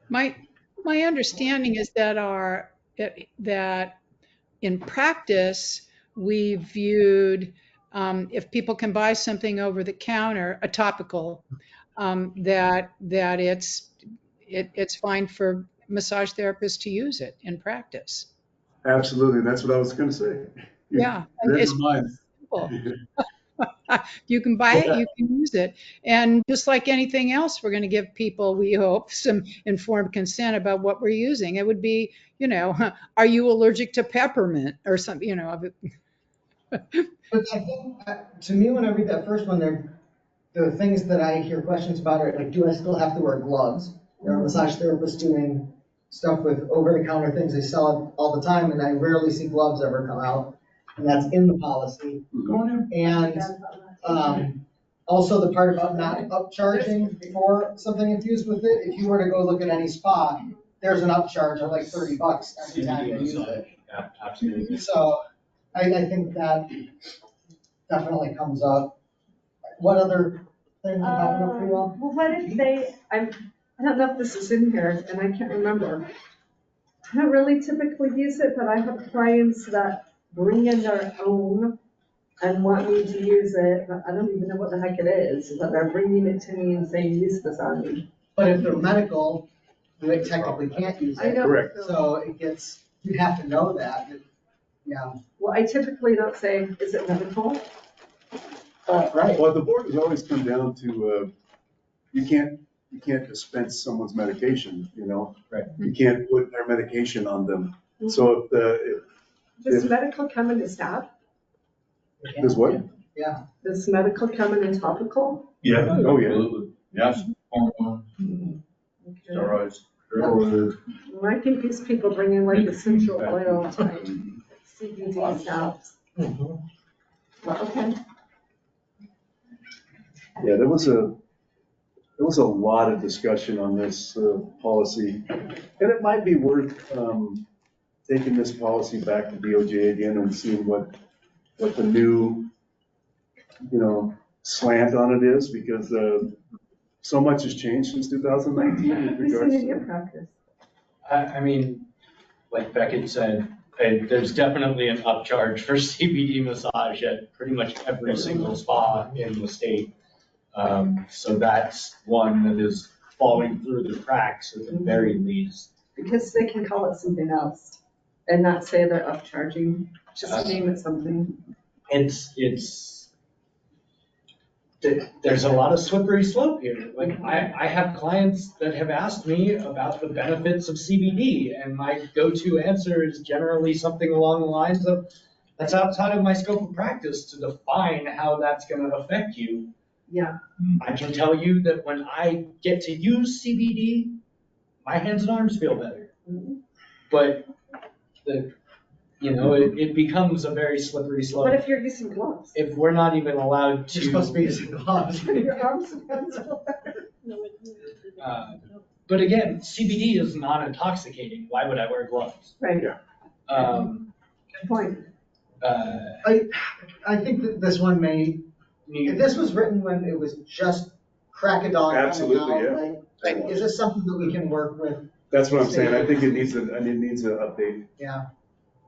Right. My understanding is that that in practice, we viewed, if people can buy something over the counter, a topical, that it's fine for massage therapists to use it in practice. Absolutely, that's what I was gonna say. Yeah, You read it's my mind. simple. You can buy it, you can use it. And just like anything else, we're going to give people, we hope, some informed consent about what we're using. It would be, are you allergic to peppermint or something, But I think, to me, when I read that first one, the things that I hear questions about are like, do I still have to wear gloves? There are massage therapists doing stuff with over-the-counter things they sell all the time, and I rarely see gloves ever come out, and that's in the policy. And also the part about not upcharging for something infused with it. If you were to go look at any spa, there's an upcharge of like $30 every time you use it. Yeah, absolutely. So I think that definitely comes up. What other things are popping up for you all? Well, what if I don't know if this is in here, and I can't remember. I don't really typically use it, but I have clients that bring in their own and want me to use it, but I don't even know what the heck it is, but they're bringing it to me and saying, use this on me. But if they're medical, they technically can't use I it. know. Correct. So you have to know that. Yeah. Well, I typically don't say, is it medical? Right. Well, the board has always come down to, you can't dispense someone's medication, Right. You can't put their medication on them. So Does medical come in a staff? Does what? Yeah. Does medical come in a topical? Yeah. Oh, yeah. Absolutely. Yes. Hormone, Okay. steroids. Well, I think these people bring in like essential oil type CBD stuff. Mhm. Well, okay. Yeah, there was a lot of discussion on this policy, and it might be worth taking this policy back to DOJ again and seeing what the new, slant on it is, because so much has changed since 2019 in Have you regards seen it in your to. practice? I mean, like Beckett said, there's definitely an upcharge for CBD massage at pretty much every single spa in the state. So that's one that is falling through the cracks at the very least. Because they can call it something else and not say they're upcharging, just name it something. There's a lot of slippery slope here. Like I have clients that have asked me about the benefits of CBD, and my go-to answer is generally something along the lines of, that's outside of my scope of practice to define how that's going to affect you. Yeah. I can tell you that when I get to use CBD, my hands and arms feel better. But it becomes a very slippery slope. What if you're using gloves? If we're not even allowed to. You're supposed to be using gloves. Your arms and hands feel better. But again, CBD is non-intoxicating. Why would I wear gloves? Right. Yeah. Good point. I think that this one if this was written when it was just crack a dog. Absolutely, yeah. Like, is this something that we can work with? That's what I'm saying. I think it needs an update. Yeah.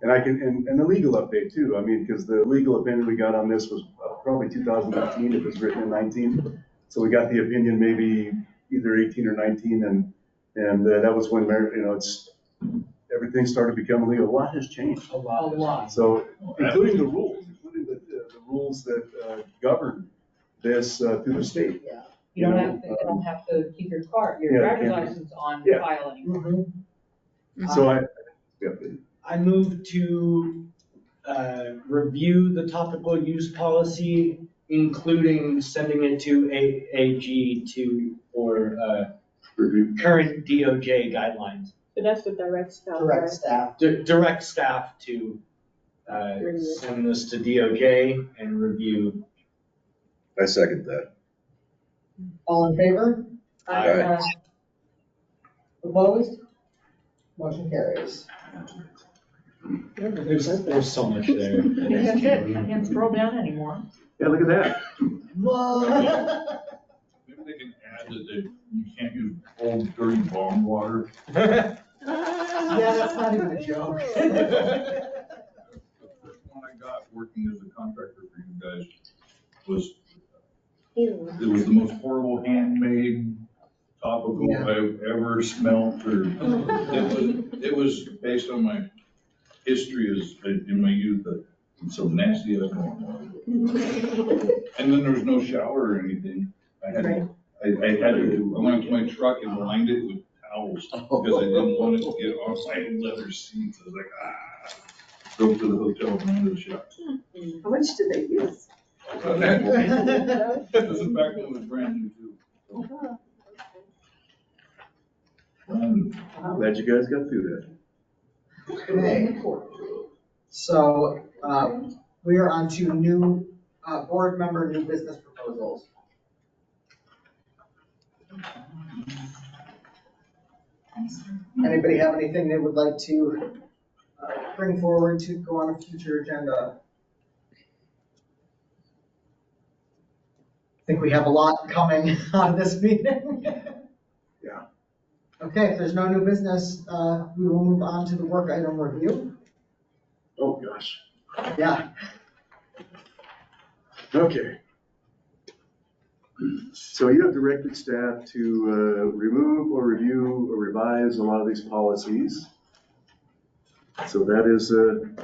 And and a legal update too. I mean, because the legal opinion we got on this was probably 2018. It was written in 19. So we got the opinion maybe either 18 or 19. And that was when, everything started becoming legal. A lot has changed. A lot. So, including the rules that govern this through the state. Yeah. You don't have to keep your driver's license on Yeah. filing. Mm-hmm. So I move to review the topical use policy including sending it to AAG for Review. current DOJ guidelines. So that's the direct staff. Direct right? staff. Direct staff to send this to DOJ and review. I second that. All in favor? Aye. Opposed? Motion carries. There's so much there. That's it, I can't scroll down anymore. Yeah, look at that. Whoa. Maybe they can add that you can't use old dirty bomb water. Yeah, that's not even a joke. The one I got working as a contractor for you guys was, it was the most horrible handmade topical Yeah. I've ever smelt or, it was based on my history as, in my youth, that I'm so nasty I don't know. And then there was no shower or anything. I had to, I went up to my truck and lined it with towels because I didn't want it to get on my leather seats. I was like, drove to the hotel and went to the shop. How much did they use? This is back when it was brand new too. Glad you guys got through that. Okay. So, we are on to new, board member, new business proposals. Anybody have anything they would like to bring forward to go on a future agenda? I think we have a lot coming out of this meeting. Yeah. Okay, if there's no new business, we will move on to the work item review. Oh, gosh. Yeah. Okay. So you have directed staff to remove or review or revise a lot of these policies. So that is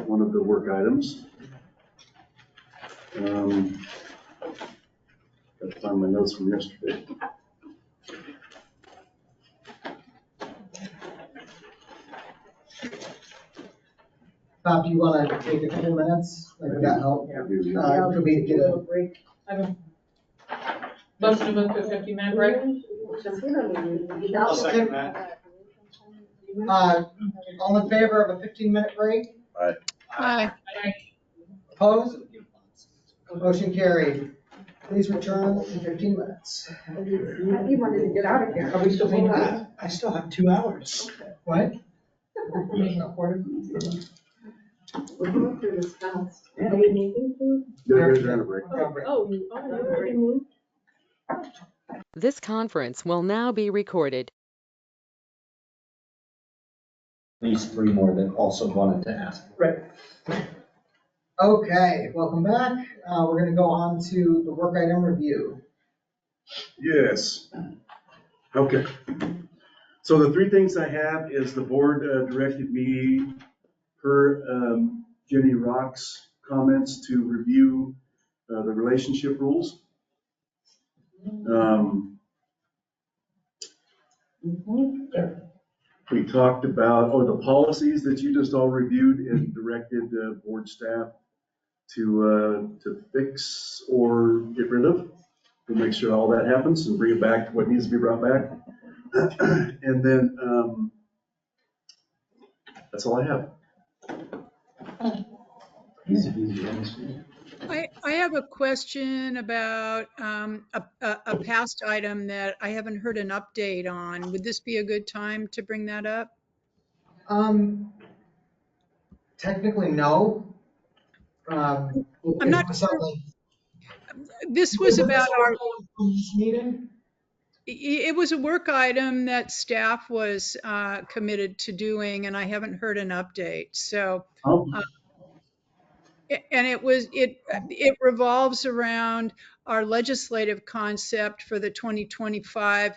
one of the work items. Got to find my notes from yesterday. Bob, do you want to take a couple minutes? Like, that help? Could we get a break? Most of us took 15-minute break. I'll second that. all in favor of a 15-minute break? Hi. Opposed? Motion carried. Please return in 15 minutes. You wanted to get out of here. Are we still being, I still have 2 hours. what? We're going through this fast. Are we moving to? They're on a break. Oh, you already moved? This conference will now be recorded. These 3 more that also wanted to ask. Right. Okay, welcome back. We're gonna go on to the work item review. Yes. Okay. So the 3 things I have is the board directed me per Jenny Rock's comments to review the relationship rules. We talked about, the policies that you just all reviewed and directed board staff to fix or get rid of. We'll make sure all that happens and bring it back, what needs to be brought back. And then, that's all I have. I have a question about a past item that I haven't heard an update on. Would this be a good time to bring that up? Technically, no. I'm not sure. Something. This was about our, Meeting? it was a work item that staff was committed to doing, and I haven't heard an update. So, and it revolves around our legislative concept for the 2025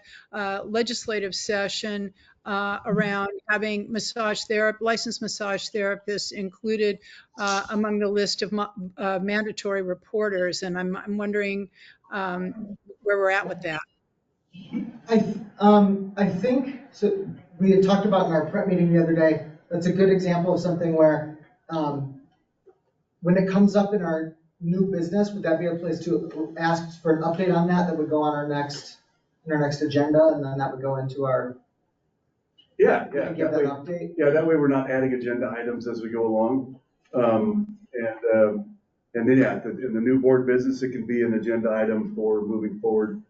legislative session around having licensed massage therapists included among the list of mandatory reporters. And I'm wondering where we're at with that. I think, so we had talked about in our prep meeting the other day, that's a good example of something where, when it comes up in our new business, would that be a place to ask for an update on that? That would go on our next agenda, and then that would go into our, Yeah, we yeah, can give that that way, update? yeah, that way we're not adding agenda items as we go along. And then, yeah, in the new board business, it can be an agenda item for moving forward.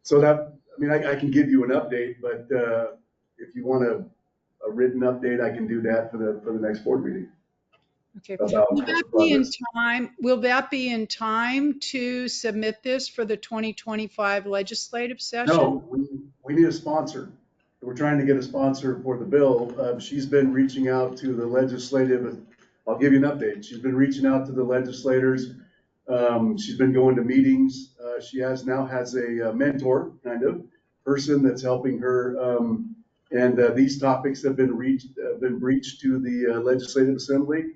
So that, I mean, I can give you an update, but, if you want a written update, I can do that for the next board meeting. Okay. About Will that be in progress. time? Will that be in time to submit this for the 2025 legislative session? No, we need a sponsor. We're trying to get a sponsor for the bill. She's been reaching out to the legislative, I'll give you an update. She's been reaching out to the legislators. She's been going to meetings. She now has a mentor, kind of, person that's helping her. And these topics have been breached to the Legislative Assembly.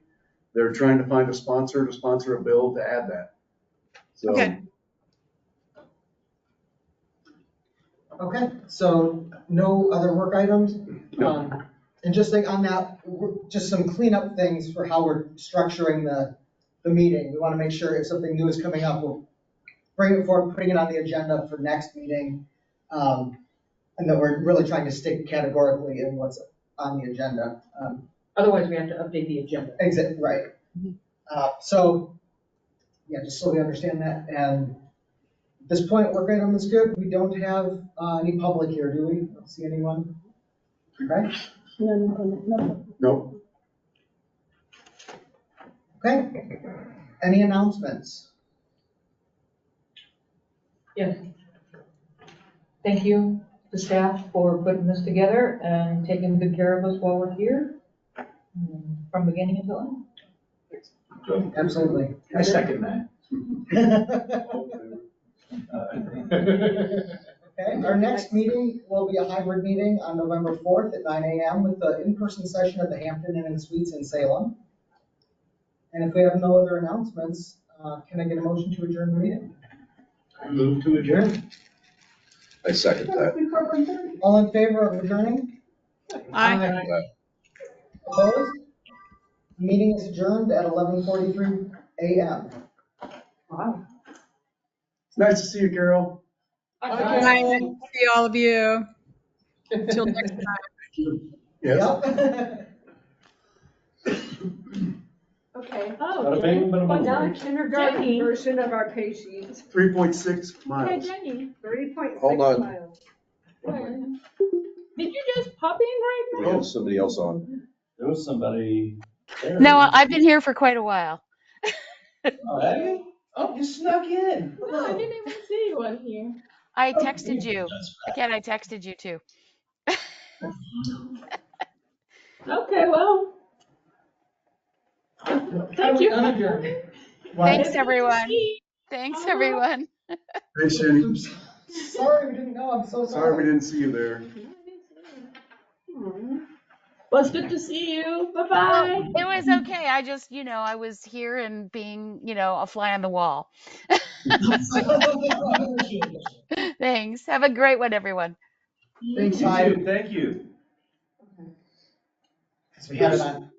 They're trying to find a sponsor to sponsor a bill to add that. So. Okay. Okay, so no other work items? No. And just like on that, just some cleanup things for how we're structuring the meeting. We want to make sure if something new is coming up, we'll bring it forward, putting it on the agenda for next meeting. And that we're really trying to stick categorically in what's on the agenda. Otherwise, we have to update the agenda. Exactly, right. So, yeah, just so we understand that. And at this point, work item is good. We don't have any public here, do we? Don't see anyone. Okay. No. No. Okay. Any announcements? Yes. Thank you to staff for putting this together and taking good care of us while we're here, from beginning until end. Absolutely. I second that. Okay, our next meeting will be a hybrid meeting on November 4th at 9 a.m. with the in-person session at the Hampton Inn and Suites in Salem. And if we have no other announcements, can I get a motion to adjourn the meeting? I move to adjourn. I second that. All in favor of adjourning? Aye. Opposed? Meeting is adjourned at 11:43 a.m. Wow. It's nice to see you, Carol. Bye. See all of you. Till next time. Yes. Yep. Okay. Bada bing, bada boom. Now the kindergarten Jenny. version of our pay sheet, 3.6 Hey, miles. Jenny, 3.6 Hold on. miles. did you just pop in right We now? have somebody else on. There was somebody there. No, I've been here for quite a while. Oh, have you? Oh, you snuck in. No, I didn't even see you on here. I texted you. Again, I texted you too. Okay, well. Thank you. Thanks, everyone. Thanks, everyone. Thanks, Jenny. Sorry, we didn't know. I'm so Sorry we sorry. didn't see you there. Well, it's good to see you. Bye-bye. It was okay. I just, I was here and being, a fly on the wall. Thanks. Have a great one, everyone. Thanks, You Ty. too. Thank you. We had it on.